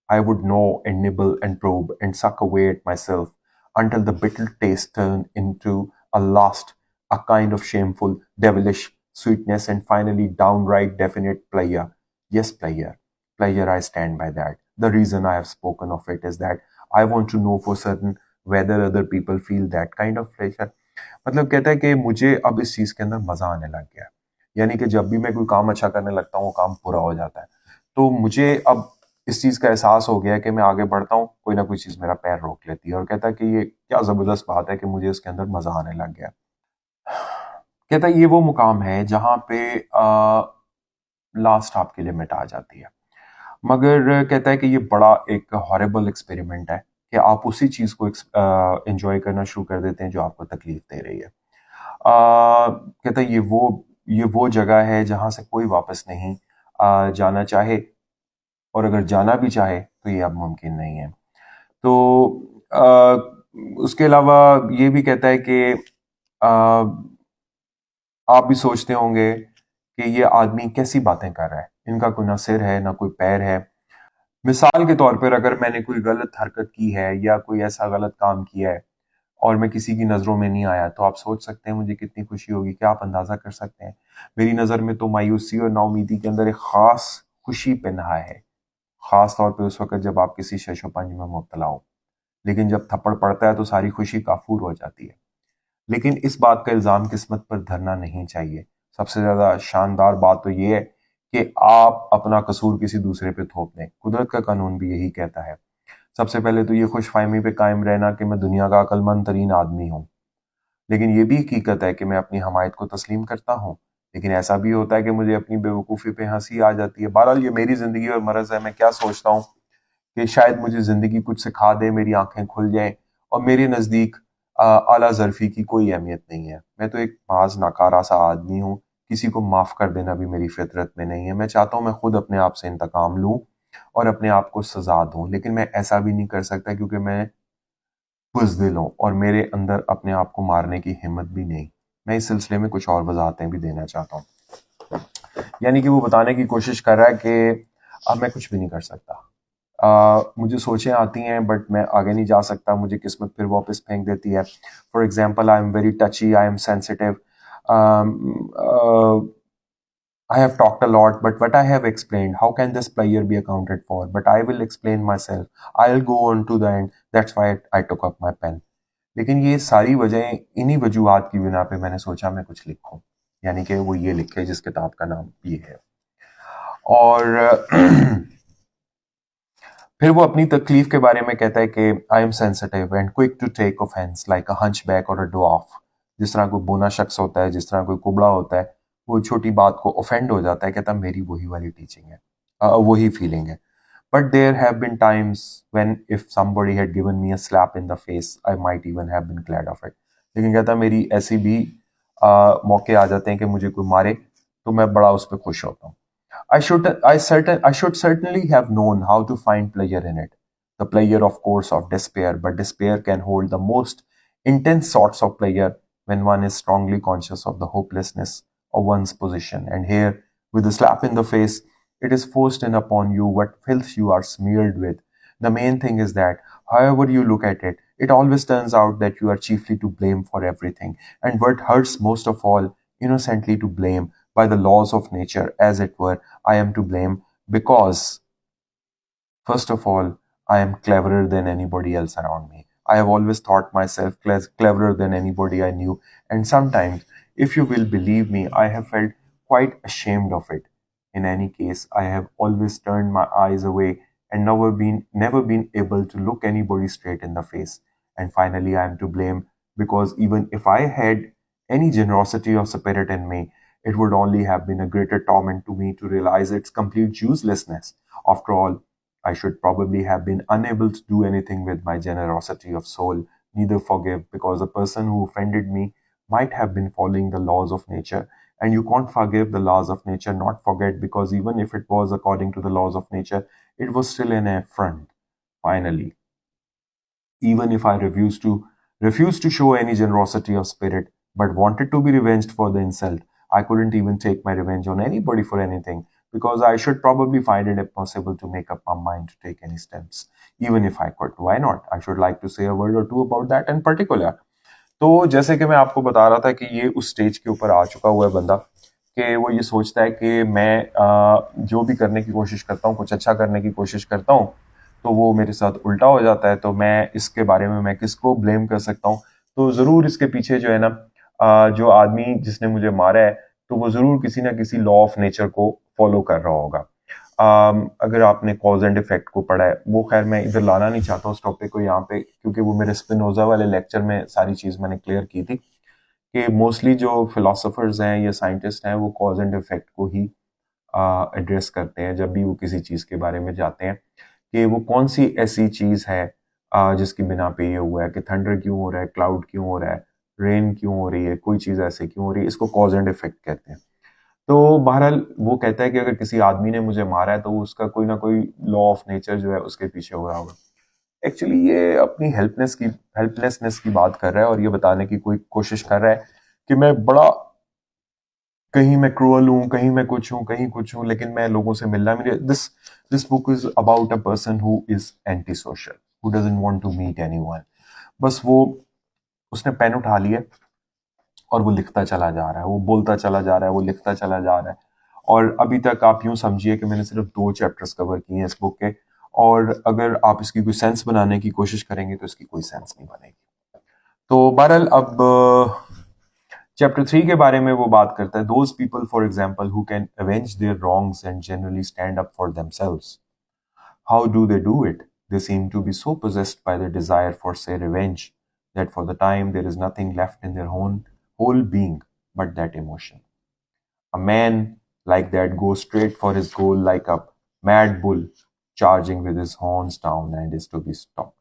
I would gnaw and nibble and probe and suck away at myself until the bitter taste turned into a last, a kind of shameful, devilish sweetness, and finally downright definite pleasure. Yes, pleasure. Pleasure, I stand by that. The reason I have spoken of it is that I want to know for certain whether other people feel that kind of pleasure. मतलब कहता है कि मुझे अब इस चीज के अंदर मजा आने लग गया है, यानी कि जब भी मैं कोई काम अच्छा करने लगता हूँ वो काम पूरा हो जाता है। तो मुझे अब इस चीज का एहसास हो गया है कि मैं आगे बढ़ता हूँ, कोई ना कोई चीज मेरा पैर रोक लेती है, और कहता है कि ये क्या जबरदस्त बात है कि मुझे इसके अंदर मजा आने लग गया। कहता है ये वो मुकाम है जहां पे लास्ट आपकी लिमिट आ जाती है। मगर कहता है कि ये बड़ा एक हॉरिबल एक्सपेरिमेंट है कि आप उसी चीज को एंजॉय करना शुरू कर देते हैं जो आपको तकलीफ दे रही है। कहता है ये वो जगह है जहां से कोई वापस नहीं जाना चाहे, और अगर जाना भी चाहे तो ये अब मुमकिन नहीं है। तो उसके अलावा ये भी कहता है कि आप भी सोचते होंगे कि ये आदमी कैसी बातें कर रहा है, इनका कोई ना सिर है ना कोई पैर है। मिसाल के तौर पर अगर मैंने कोई गलत हरकत की है या कोई ऐसा गलत काम किया है और मैं किसी की नज़रों में नहीं आया, तो आप सोच सकते हैं मुझे कितनी खुशी होगी, क्या आप अंदाज़ा कर सकते हैं? मेरी नज़र में तो मायूसी और नाउमीदी के अंदर एक ख़ास खुशी पनाह है, ख़ास तौर पे उस वक़्त जब आप किसी शशोपंज में मुब्तला हो। लेकिन जब थप्पड़ पड़ता है तो सारी खुशी काफूर हो जाती है। लेकिन इस बात का इल्ज़ाम किस्मत पर धरना नहीं चाहिए। सबसे ज़्यादा शानदार बात तो ये है कि आप अपना कसूर किसी दूसरे पे थोप दें। कुदरत का कानून भी यही कहता है। सबसे पहले तो ये खुशफहमी पे कायम रहना कि मैं दुनिया का अक्लमंद तरीन आदमी हूँ, लेकिन ये भी हकीकत है कि मैं अपनी हमायत को तस्लीम करता हूँ। लेकिन ऐसा भी होता है कि मुझे अपनी बेवकूफ़ी पे हंसी आ जाती है। बहरहाल ये मेरी ज़िंदगी और मर्ज़ है। मैं क्या सोचता हूँ कि शायद मुझे ज़िंदगी कुछ सिखा दे, मेरी आंखें खुल जाएं, और मेरे नज़दीक आला ज़रफ़ी की कोई अहमियत नहीं है। मैं तो एक बाज़ नाकारा सा आदमी हूँ, किसी को माफ़ कर देना भी मेरी फितरत में नहीं है। मैं चाहता हूँ मैं खुद अपने आप से इंतकाम लूँ और अपने आप को सज़ा दूँ, लेकिन मैं ऐसा भी नहीं कर सकता क्योंकि मैं बुज़दिल हूँ और मेरे अंदर अपने आप को मारने की हिम्मत भी नहीं। मैं इस सिलसिले में कुछ और वज़ाहतें भी देना चाहता हूँ। यानी कि वो बताने की कोशिश कर रहा है कि अब मैं कुछ भी नहीं कर सकता। मुझे सोचें आती हैं बट मैं आगे नहीं जा सकता, मुझे किस्मत फिर वापस फेंक देती है। For example, I am very टची, I am sensitive, I have talked a lot, but what I have explained, how can this player be accounted for? But I will explain myself. I'll go on to the end. That's why I took up my pen. लेकिन ये सारी वजहें, इन्हीं वजूहात की बिना पे मैंने सोचा मैं कुछ लिखूं, यानी कि वो ये लिखे जिस किताब का नाम ये है। और फिर वो अपनी तकलीफ के बारे में कहता है कि I am sensitive and quick to take offence like a hunchback और अ ड्वार्फ। जिस तरह कोई बोना शख्स होता है, जिस तरह कोई कुबड़ा होता है, वो छोटी बात को ऑफेंड हो जाता है। कहता है मेरी वही वाली टीचिंग है, वही फीलिंग है। But there have been times when if somebody had given me a slap in the face I might even have been glad of it. लेकिन कहता है मेरी ऐसी भी मौके आ जाते हैं कि मुझे कोई मारे तो मैं बड़ा उस पर खुश होता हूँ। I should certainly have known how to find pleasure in it. The pleasure, of course, of despair, but despair can hold the most intense sorts of pleasure when one is strongly conscious of the hopelessness of one's position. And here, with a slap in the face, it is forced in upon you what filth you are smeared with. The main thing is that, however you look at it, it always turns out that you are chiefly to blame for everything. And what hurts most of all, innocently to blame by the laws of nature, as it were, I am to blame because, first of all, I am cleverer than anybody else around me. I have always thought myself cleverer than anybody I knew, and sometimes, if you will believe me, I have felt quite ashamed of it. In any case, I have always turned my eyes away and never been able to look anybody straight in the face. And finally, I am to blame, because even if I had any generosity or spirit in me, it would only have been a greater torment to me to realize its complete uselessness. After all, I should probably have been unable to do anything with my generosity of soul, neither forgive, because the person who offended me might have been following the laws of nature, and you can't forgive the laws of nature, not forget, because even if it was according to the laws of nature, it was still an affront. Finally, even if I refused to show any generosity of spirit, but wanted to be revenged for the insult, I couldn't even take my revenge on anybody for anything, because I should probably find it impossible to make up my mind to take any steps. Even if I could, why not? I should like to say a word or two about that in particular. तो जैसे कि मैं आपको बता रहा था कि ये उस स्टेज के ऊपर आ चुका हुआ है बंदा, कि वो ये सोचता है कि मैं जो भी करने की कोशिश करता हूँ, कुछ अच्छा करने की कोशिश करता हूँ, तो वो मेरे साथ उल्टा हो जाता है, तो मैं इसके बारे में मैं किसको ब्लेम कर सकता हूँ? तो ज़रूर इसके पीछे जो है ना, जो आदमी जिसने मुझे मारा है, तो वो ज़रूर किसी ना किसी लॉ ऑफ नेचर को फॉलो कर रहा होगा। अगर आपने कॉज एंड इफेक्ट को पढ़ा है, वो खैर मैं इधर लाना नहीं चाहता उस टॉपिक को यहाँ पे, क्योंकि वो मेरे स्पिनोजा वाले लेक्चर में सारी चीज़ मैंने क्लियर की थी कि मोस्टली जो फिलोसोफर्स हैं या साइंटिस्ट हैं, वो कॉज एंड इफेक्ट को ही एड्रेस करते हैं जब भी वो किसी चीज़ के बारे में जाते हैं, कि वो कौन सी ऐसी चीज़ है जिसकी बिना पे ये हुआ है, कि थंडर क्यों हो रहा है, क्लाउड क्यों हो रहा है, रेन क्यों हो रही है, कोई चीज़ ऐसे क्यों हो रही है, इसको कॉज एंड इफेक्ट कहते हैं। तो बहरहाल वो कहता है कि अगर किसी आदमी ने मुझे मारा है, तो उसका कोई ना कोई लॉ ऑफ नेचर जो है उसके पीछे हो रहा होगा। एक्चुअली ये अपनी हेल्पलेसनेस की बात कर रहा है, और ये बताने की कोई कोशिश कर रहा है कि मैं बड़ा, कहीं मैं क्रूअल हूँ, कहीं मैं कुछ हूँ, कहीं कुछ हूँ, लेकिन मैं लोगों से मिलना मेरे this book is about a person who is anti social, who doesn't want to meet anyone. बस वो, उसने पेन उठा लिया और वो लिखता चला जा रहा है, वो बोलता चला जा रहा है, वो लिखता चला जा रहा है। और अभी तक आप यूं समझिए कि मैंने सिर्फ 2 चैप्टर्स कवर किए हैं इस बुक के, और अगर आप इसकी कोई सेंस बनाने की कोशिश करेंगे तो इसकी कोई सेंस नहीं बनेगी। तो बहरहाल अब चैप्टर 3 के बारे में वो बात करता है, those people for example who can avenge their wrongs and generally stand up for themselves, how do they do it? They seem to be so possessed by the desire for, say, revenge, that for the time there is nothing left in their whole being but that emotion. A man like that goes straight for his goal like a mad bull charging with his horns down and is to be stopped,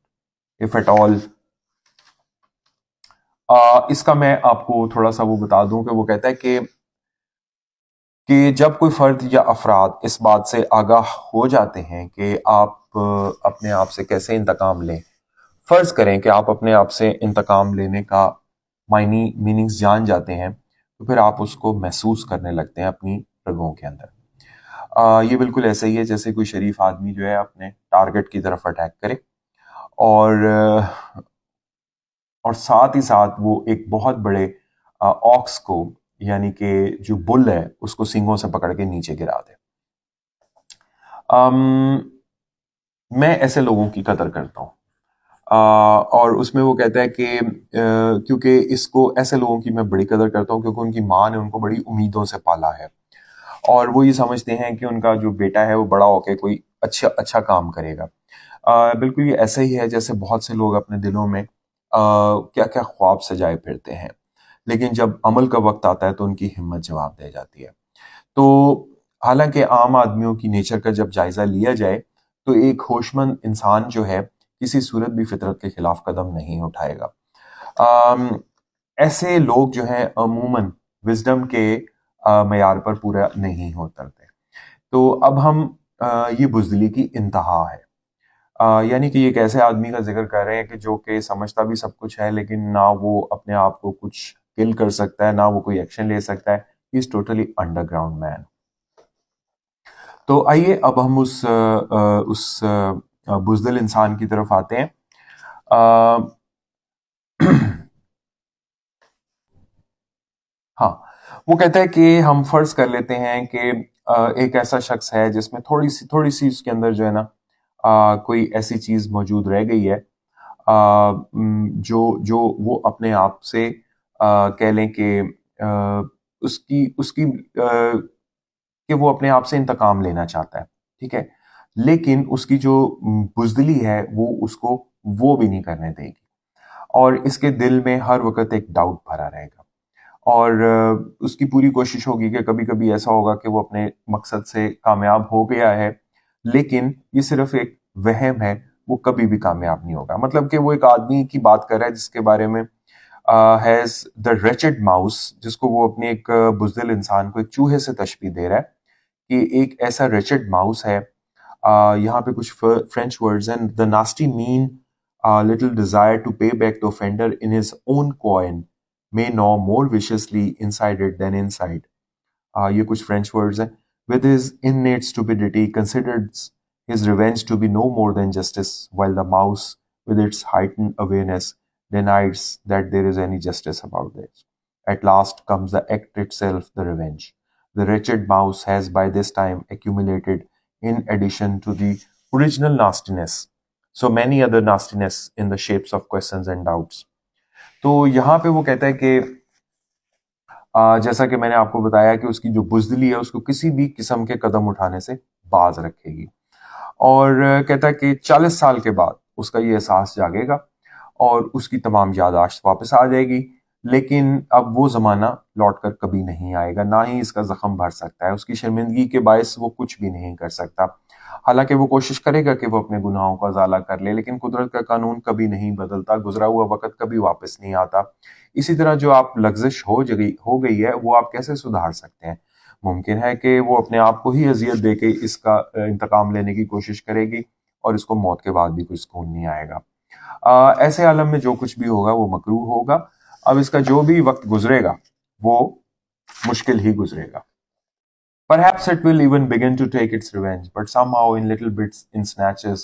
if at all. इसका मैं आपको थोड़ा सा वो बता दूं कि वो कहता है कि जब कोई फर्द या अफराद इस बात से आगाह हो जाते हैं कि आप अपने आप से कैसे इंतकाम लें, फर्ज करें कि आप अपने आप से इंतकाम लेने का मीनिंग्स जान जाते हैं, तो फिर आप उसको महसूस करने लगते हैं अपनी रगों के अंदर। ये बिल्कुल ऐसे ही है जैसे कोई शरीफ आदमी जो है अपने टारगेट की तरफ अटैक करे, और साथ ही साथ वो एक बहुत बड़े ऑक्स को, यानी कि जो बुल है, उसको सींगों से पकड़ के नीचे गिरा दे। मैं ऐसे लोगों की कदर करता हूँ, और उसमें वो कहता है कि क्योंकि इसको, ऐसे लोगों की मैं बड़ी कदर करता हूँ क्योंकि उनकी माँ ने उनको बड़ी उम्मीदों से पाला है, और वो ये समझते हैं कि उनका जो बेटा है वो बड़ा होकर कोई अच्छा काम करेगा। बिल्कुल ये ऐसे ही है जैसे बहुत से लोग अपने दिलों में क्या क्या ख्वाब सजाए फिरते हैं, लेकिन जब अमल का वक्त आता है तो उनकी हिम्मत जवाब दे जाती है। तो हालांकि आम आदमियों की नेचर का जब जायजा लिया जाए, तो एक होशमंद इंसान जो है किसी सूरत भी फितरत के खिलाफ कदम नहीं उठाएगा। ऐसे लोग जो हैं अमूमन विजडम के मयार पर पूरा नहीं उतरते। तो अब हम ये बुज़दिली की इंतहा है, यानी कि ये एक ऐसे आदमी का जिक्र कर रहे हैं कि जो कि समझता भी सब कुछ है, लेकिन ना वो अपने आप को कुछ किल कर सकता है, ना वो कोई एक्शन ले सकता है। He is totally underground man. तो आइए अब हम उस बुज़दिल इंसान की तरफ आते हैं। हाँ, वो कहता है कि हम फर्ज कर लेते हैं कि एक ऐसा शख्स है जिसमें थोड़ी सी उसके अंदर जो है ना कोई ऐसी चीज मौजूद रह गई है जो जो वो अपने आप से कह लें कि उसकी उसकी कि वो अपने आप से इंतकाम लेना चाहता है, ठीक है, लेकिन उसकी जो बुजदिली है वो उसको वो भी नहीं करने देगी, और इसके दिल में हर वक्त एक डाउट भरा रहेगा, और उसकी पूरी कोशिश होगी कि कभी कभी ऐसा होगा कि वो अपने मकसद से कामयाब हो गया है, लेकिन ये सिर्फ एक वहम है, वो कभी भी कामयाब नहीं होगा। मतलब कि वो एक आदमी की बात कर रहा है जिसके बारे में हैज द रेचेड माउस, जिसको वो अपने एक बुजदिल इंसान को एक चूहे से तशबीह दे रहा है कि एक ऐसा रेचेड माउस है। यहाँ पे कुछ फ्रेंच वर्ड्स हैं, the nasty mean little desire to pay back the offender in his own coin may no more viciously inside it then inside. ये कुछ फ्रेंच वर्ड्स हैं। With his innate stupidity, considers his revenge to be no more than justice, while the mouse, with its heightened awareness, denies that there is any justice about this. At last comes the act itself, the revenge. The wretched mouse has by this time accumulated, in addition to the original nastiness, so many other nastiness in the shapes of questions and doubts. तो यहाँ पे वो कहता है कि जैसा कि मैंने आपको बताया कि उसकी जो बुजदिली है उसको किसी भी किस्म के कदम उठाने से बाज रखेगी, और कहता है कि 40 साल के बाद उसका ये एहसास जागेगा और उसकी तमाम याददाश्त वापस आ जाएगी, लेकिन अब वो जमाना लौट कर कभी नहीं आएगा, ना ही इसका जख्म भर सकता है, उसकी शर्मिंदगी के बायस वो कुछ भी नहीं कर सकता। हालांकि वो कोशिश करेगा कि वो अपने गुनाहों का ज़ाला कर ले, लेकिन कुदरत का कानून कभी नहीं बदलता, गुजरा हुआ वक्त कभी वापस नहीं आता। इसी तरह जो आप लग्जिश हो गई है वो आप कैसे सुधार सकते हैं? मुमकिन है कि वो अपने आप को ही अजियत दे के इसका इंतकाम लेने की कोशिश करेगी, और इसको मौत के बाद भी कोई सुकून नहीं आएगा। ऐसे आलम में जो कुछ भी होगा वो मकरूह होगा। अब इसका जो भी वक्त गुजरेगा वो मुश्किल ही गुजरेगा। Perhaps it will even begin to take its revenge, but somehow in little bits, in snatches,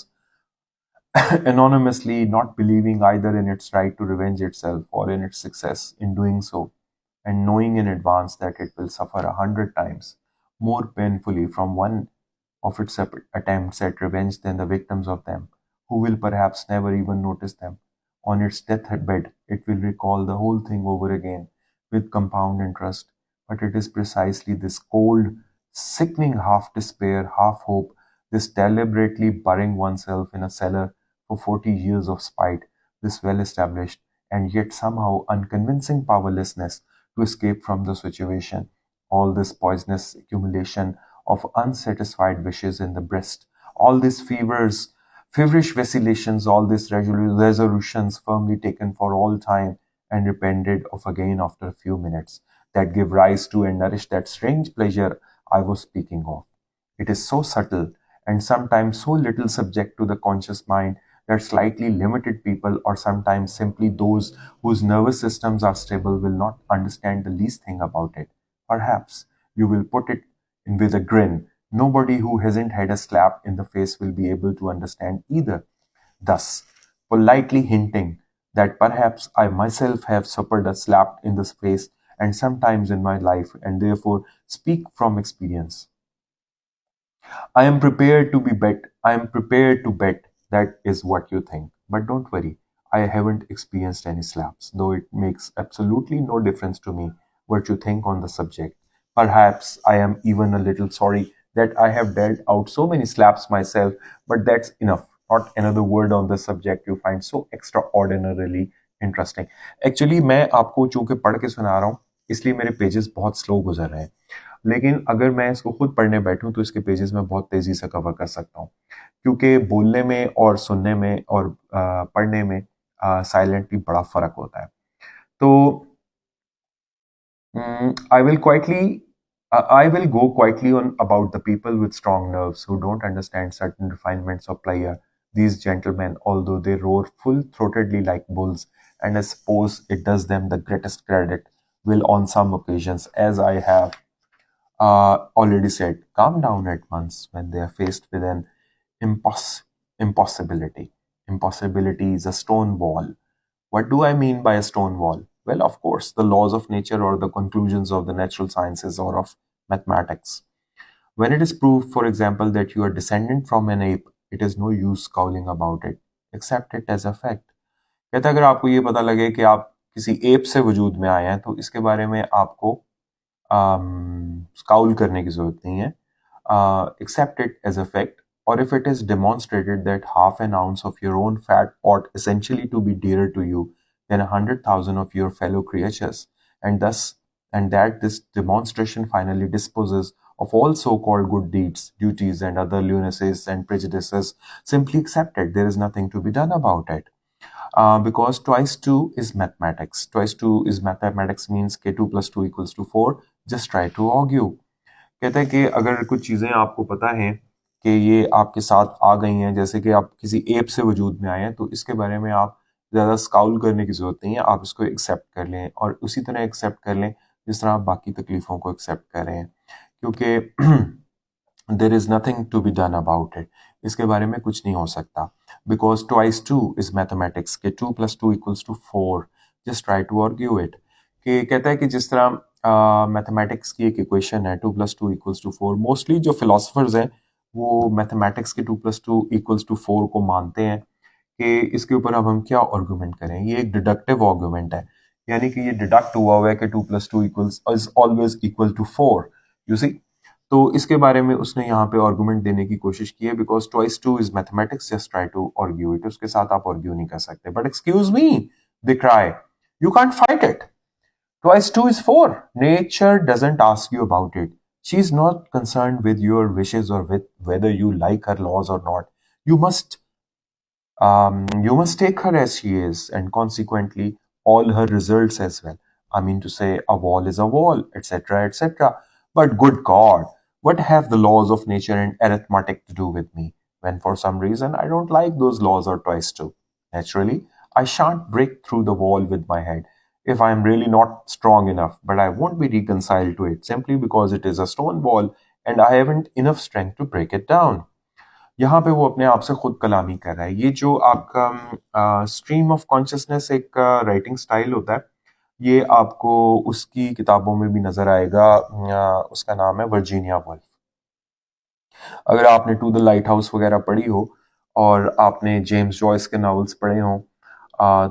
anonymously, not believing either in its right to revenge itself or in its success in doing so, and knowing in advance that it will suffer 100 times more painfully from one of its attempts at revenge than the victims of them, who will perhaps never even notice them. On its deathbed, it will recall the whole thing over again with compound interest. But it is precisely this cold, sickening half despair, half hope, this deliberately burying oneself in a cellar for 40 years of spite, this well established and yet somehow unconvincing powerlessness to escape from the situation, all this poisonous accumulation of unsatisfied wishes in the breast, all these feverish vacillations, all these resolutions firmly taken for all time and repented of again after a few minutes, that give rise to and nourish that strange pleasure I was speaking of. It is so subtle and sometimes so little subject to the conscious mind that slightly limited people, or sometimes simply those whose nervous systems are stable, will not understand the least thing about it. Perhaps you will put it in with a grin. Nobody who hasn't had a slap in the face will be able to understand either. Thus, politely hinting that perhaps I myself have suffered a slap in the face and sometimes in my life, and therefore speak from experience. I am prepared to be bet. I am prepared to bet that is what you think. But don't worry, I haven't experienced any slaps, though it makes absolutely no difference to me what you think on the subject. Perhaps I am even a little sorry that I have dealt out so many slaps myself, but that's enough. Not another word on the subject you find so extraordinarily interesting. Actually, मैं आपको चूंकि पढ़ के सुना रहा हूँ, इसलिए मेरे पेजेस बहुत स्लो गुजर रहे हैं, लेकिन अगर मैं इसको खुद पढ़ने बैठूं तो इसके पेजेस में बहुत तेजी से कवर कर सकता हूँ, क्योंकि बोलने में और सुनने में और पढ़ने में साइलेंटली बड़ा फर्क होता है। तो I will quietly, I will go quietly on about the people with strong nerves who don't understand certain refinements of pleasure. These gentlemen, although they roar full-throatedly like bulls, and I suppose it does them the greatest credit, will on some occasions, as I have already said, calm down at once when they are faced with an impossibility. Impossibility is a stone wall. What do I mean by a stone wall? Well, of course, the laws of nature or the conclusions of the natural sciences or of mathematics. When it is proved, for example, that you are descendant from an ape, it is no use scowling about it, except it as a fact. कहता है अगर आपको ये पता लगे कि आप किसी एप से वजूद में आए हैं तो इसके बारे में आपको स्काउल करने की जरूरत नहीं है, accept it as a fact. Or if it is demonstrated that half an ounce of your own fat ought essentially to be dearer to you than 100,000 of your fellow creatures, and thus, and that this demonstration finally disposes of all so-called good deeds, duties, and other lunacies and prejudices, simply accept it. There is nothing to be done about it. Because twice 2 is mathematics. Twice 2 is mathematics means k 2 plus 2 equals to 4. Just try to argue. कहते हैं कि अगर कुछ चीज़ें आपको पता है कि ये आपके साथ आ गई हैं, जैसे कि आप किसी ऐप से वजूद में आए हैं, तो इसके बारे में आप ज़्यादा स्काउल करने की ज़रूरत नहीं है, आप इसको एक्सेप्ट कर लें और उसी तरह एक्सेप्ट कर लें जिस तरह आप बाकी तकलीफ़ों को एक्सेप्ट कर रहे हैं, क्योंकि there is nothing to be done about it, इसके बारे में कुछ नहीं हो सकता। बिकॉज ट्वाइस 2 इज़ मैथमेटिक्स के 2 + 2 = 4, just try to argue it. कि कहता है कि जिस तरह मैथमेटिक्स की एक इक्वेशन है 2 + 2 = 4, मोस्टली जो फिलोसफर्स हैं वो मैथमेटिक्स के 2 + 2 = 4 को मानते हैं कि इसके ऊपर अब हम क्या आर्गुमेंट करें। ये एक डिडक्टिव आर्गुमेंट है, यानी कि ये डिडक्ट हुआ है कि 2 + 2 is always equal to 4, you see. तो इसके बारे में उसने यहाँ पे आर्गुमेंट देने की कोशिश की है, because twice 2 is mathematics, just try to argue it. उसके साथ आप आर्ग्यू नहीं कर सकते। But excuse me, they cry, you can't fight it. Twice 2 is 4. Nature doesn't ask you about it. She's not concerned with your wishes or with whether you like her laws or not. You must take her as she is, and consequently all her results as well. I mean to say, a wall is a wall, etc., etc. But good God, what have the laws of nature and arithmetic to do with me when for some reason I don't like those laws or twice 2? Naturally, I shan't break through the wall with my head if I am really not strong enough, but I won't be reconciled to it simply because it is a stone wall and I haven't enough strength to break it down. यहाँ पे वो अपने आप से खुद कलामी कर रहा है। ये जो आपका स्ट्रीम ऑफ कॉन्शियसनेस एक राइटिंग स्टाइल होता है, ये आपको उसकी किताबों में भी नजर आएगा। उसका नाम है वर्जीनिया वुल्फ। अगर आपने टू द लाइट हाउस वगैरह पढ़ी हो और आपने जेम्स जॉयस के नॉवेल्स पढ़े हों,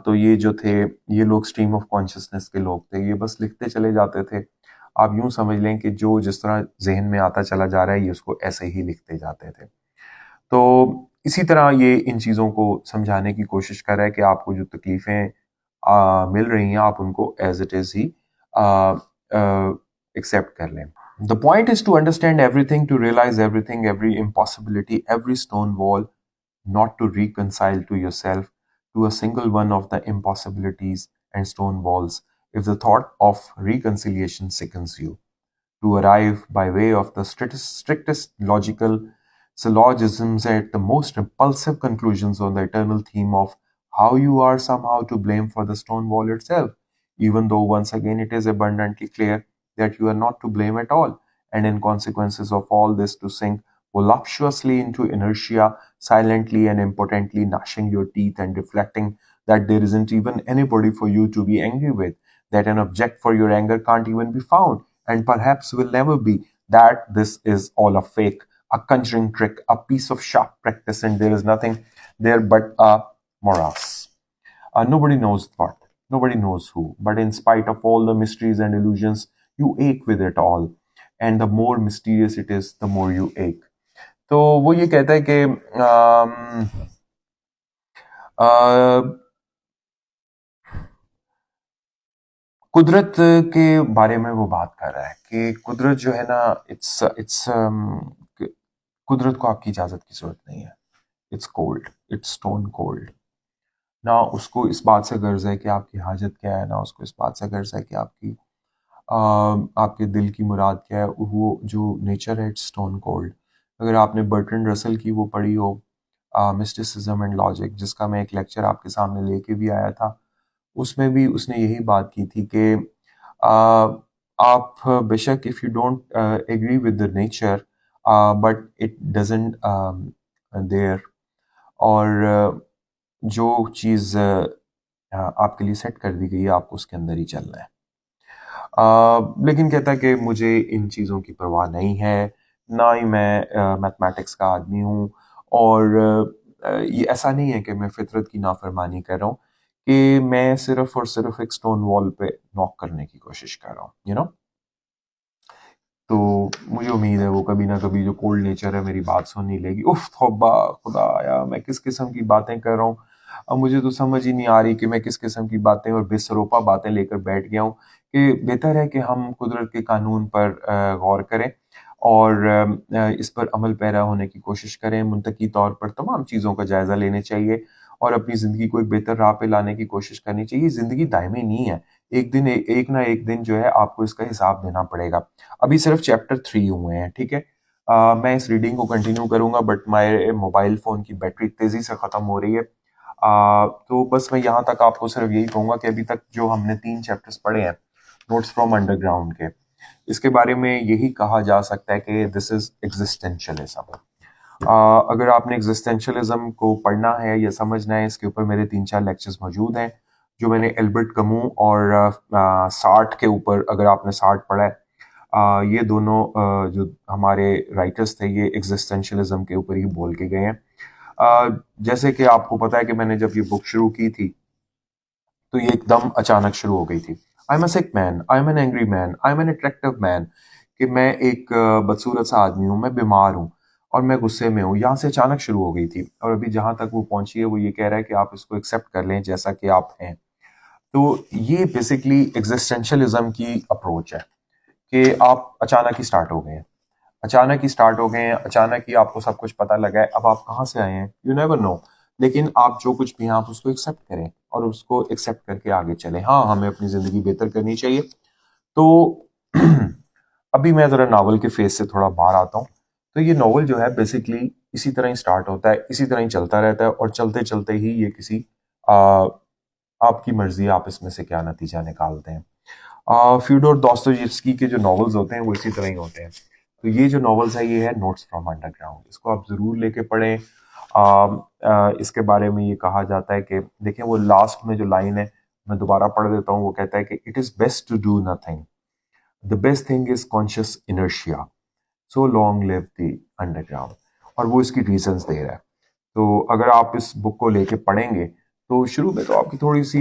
तो ये जो थे, ये लोग स्ट्रीम ऑफ कॉन्शियसनेस के लोग थे। ये बस लिखते चले जाते थे। आप यूं समझ लें कि जो जिस तरह जहन में आता चला जा रहा है, ये उसको ऐसे ही लिखते जाते थे। तो इसी तरह ये इन चीज़ों को समझाने की कोशिश कर रहा है कि आपको जो तकलीफ़ें मिल रही हैं, आप उनको एज इट इज़ ही एक्सेप्ट कर लें। The point is to understand everything, to realise everything, every impossibility, every stone wall, not to reconcile to yourself to a single one of the impossibilities and stone walls if the thought of reconciliation sickens you, to arrive by way of the strictest logical syllogisms at the most repulsive conclusions on the eternal theme of how you are somehow to blame for the stone wall itself, even though once again it is abundantly clear that you are not to blame at all, and in consequences of all this to sink voluptuously into inertia, silently and impotently gnashing your teeth and reflecting that there isn't even anybody for you to be angry with, that an object for your anger can't even be found, and perhaps will never be, that this is all a fake, a conjuring trick, a piece of sharp practice, and there is nothing there but a morass. Nobody knows what, nobody knows who, but in spite of all the mysteries and illusions, you ache with it all. And the more mysterious it is, the more you ache. तो वो ये कहता है कि कुदरत के बारे में वो बात कर रहा है कि कुदरत जो है ना, इट्स कुदरत को आपकी इजाजत की जरूरत नहीं है। It's cold, it's stone cold. ना उसको इस बात से गर्ज है कि आपकी हाजत क्या है, ना उसको इस बात से गर्ज है कि आपके दिल की मुराद क्या है। वो जो नेचर है, इट्स स्टोन कोल्ड। अगर आपने बर्ट्रैंड रसल की वो पढ़ी हो, मिस्टिसिज्म एंड लॉजिक, जिसका मैं एक लेक्चर आपके सामने लेके भी आया था, उसमें भी उसने यही बात की थी कि आप बेशक if you don't agree with the nature but it doesn't there, और जो चीज़ आपके लिए सेट कर दी गई है, आपको उसके अंदर ही चलना है। लेकिन कहता है कि मुझे इन चीज़ों की परवाह नहीं है, ना ही मैं मैथमेटिक्स का आदमी हूँ, और ये ऐसा नहीं है कि मैं फितरत की नाफरमानी कर रहा हूँ, कि मैं सिर्फ और सिर्फ एक स्टोन वॉल पे नॉक करने की कोशिश कर रहा हूँ, तो मुझे उम्मीद है वो कभी ना कभी जो कोल्ड नेचर है मेरी बात सुन नहीं लेगी। उफ तौबा, खुदाया मैं किस किस्म की बातें कर रहा हूँ। अब मुझे तो समझ ही नहीं आ रही कि मैं किस किस्म की बातें और बेसरोपा बातें लेकर बैठ गया हूँ, कि बेहतर है कि हम कुदरत के कानून पर गौर करें और इस पर अमल पैरा होने की कोशिश करें। मुंतकी तौर पर तमाम चीज़ों का जायज़ा लेने चाहिए और अपनी ज़िंदगी को एक बेहतर राह पे लाने की कोशिश करनी चाहिए। ज़िंदगी दायमी नहीं है, एक दिन एक ना एक दिन जो है आपको इसका हिसाब देना पड़ेगा। अभी सिर्फ चैप्टर 3 हुए हैं, ठीक है। मैं इस रीडिंग को कंटिन्यू करूंगा, बट मेरे मोबाइल फोन की बैटरी तेजी से खत्म हो रही है। तो बस मैं यहाँ तक आपको सिर्फ यही कहूंगा कि अभी तक जो हमने 3 चैप्टर्स पढ़े हैं नोट्स फ्रॉम अंडरग्राउंड के, इसके बारे में यही कहा जा सकता है कि दिस इज एग्जिस्टेंशियलिज्म। अगर आपने एग्जिस्टेंशियलिज्म को पढ़ना है या समझना है, इसके ऊपर मेरे 3-4 लेक्चर्स मौजूद हैं जो मैंने एल्बर्ट कमू और सार्ट के ऊपर, अगर आपने सार्ट पढ़ा है, ये दोनों जो हमारे राइटर्स थे ये एग्जिस्टेंशियलिज्म के ऊपर ही बोल के गए हैं। जैसे कि आपको पता है कि मैंने जब ये बुक शुरू की थी तो ये एकदम अचानक शुरू हो गई थी। आई am a sick man, I am an angry man, I am an attractive man, कि मैं एक बदसूरत सा आदमी हूँ, मैं बीमार हूँ और मैं गुस्से में हूँ। यहाँ से अचानक शुरू हो गई थी और अभी जहां तक वो पहुंची है वो ये कह रहा है कि आप इसको एक्सेप्ट कर लें जैसा कि आप हैं। तो ये बेसिकली एग्जिस्टेंशियलिज्म की अप्रोच है कि आप अचानक ही स्टार्ट हो गए हैं, अचानक ही स्टार्ट हो गए हैं, अचानक ही आपको सब कुछ पता लगा है। अब आप कहाँ से आए हैं, यू नेवर नो, लेकिन आप जो कुछ भी हैं आप उसको एक्सेप्ट करें और उसको एक्सेप्ट करके आगे चलें। हाँ, हमें अपनी जिंदगी बेहतर करनी चाहिए। तो अभी मैं जरा नावल के फेज से थोड़ा बाहर आता हूँ। तो ये नावल जो है बेसिकली इसी तरह ही स्टार्ट होता है, इसी तरह ही चलता रहता है और चलते चलते ही ये किसी आ, आपकी मर्जी, आप इसमें से क्या नतीजा निकालते हैं। फ्योडोर दोस्तोयेव्स्की के जो नॉवेल्स होते हैं वो इसी तरह ही होते हैं। तो ये जो नॉवेल्स है ये है नोट्स फ्रॉम अंडरग्राउंड, इसको आप जरूर लेके पढ़ें। इसके बारे में ये कहा जाता है कि देखें वो लास्ट में जो लाइन है, मैं दोबारा पढ़ देता हूँ, वो कहता है कि it is best to do nothing, the best thing is conscious inertia, so long live the underground. और वो इसकी रीजंस दे रहा है। तो अगर आप इस बुक को लेके पढ़ेंगे तो शुरू में तो आपकी थोड़ी सी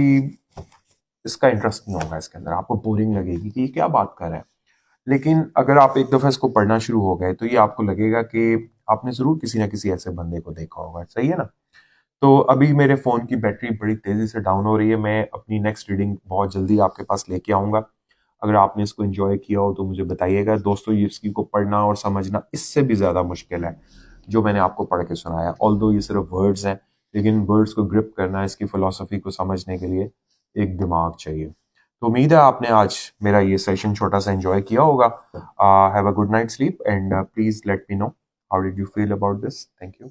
इसका इंटरेस्ट नहीं होगा, इसके अंदर आपको बोरिंग लगेगी कि ये क्या बात कर रहा है। लेकिन अगर आप एक दफा इसको पढ़ना शुरू हो गए तो ये आपको लगेगा कि आपने जरूर किसी ना किसी ऐसे बंदे को देखा होगा, सही है ना। तो अभी मेरे फोन की बैटरी बड़ी तेजी से डाउन हो रही है, मैं अपनी नेक्स्ट रीडिंग बहुत जल्दी आपके पास लेके आऊंगा। अगर आपने इसको एंजॉय किया हो तो मुझे बताइएगा। दोस्तों ये को पढ़ना और समझना इससे भी ज्यादा मुश्किल है जो मैंने आपको पढ़ के सुनाया। ऑल्दो ये सिर्फ वर्ड्स हैं, लेकिन वर्ड्स को ग्रिप करना, इसकी फिलोसफी को समझने के लिए एक दिमाग चाहिए। तो उम्मीद है आपने आज मेरा ये सेशन छोटा सा एंजॉय किया होगा। Have a good night sleep and please let me know how did you feel about this. Thank you.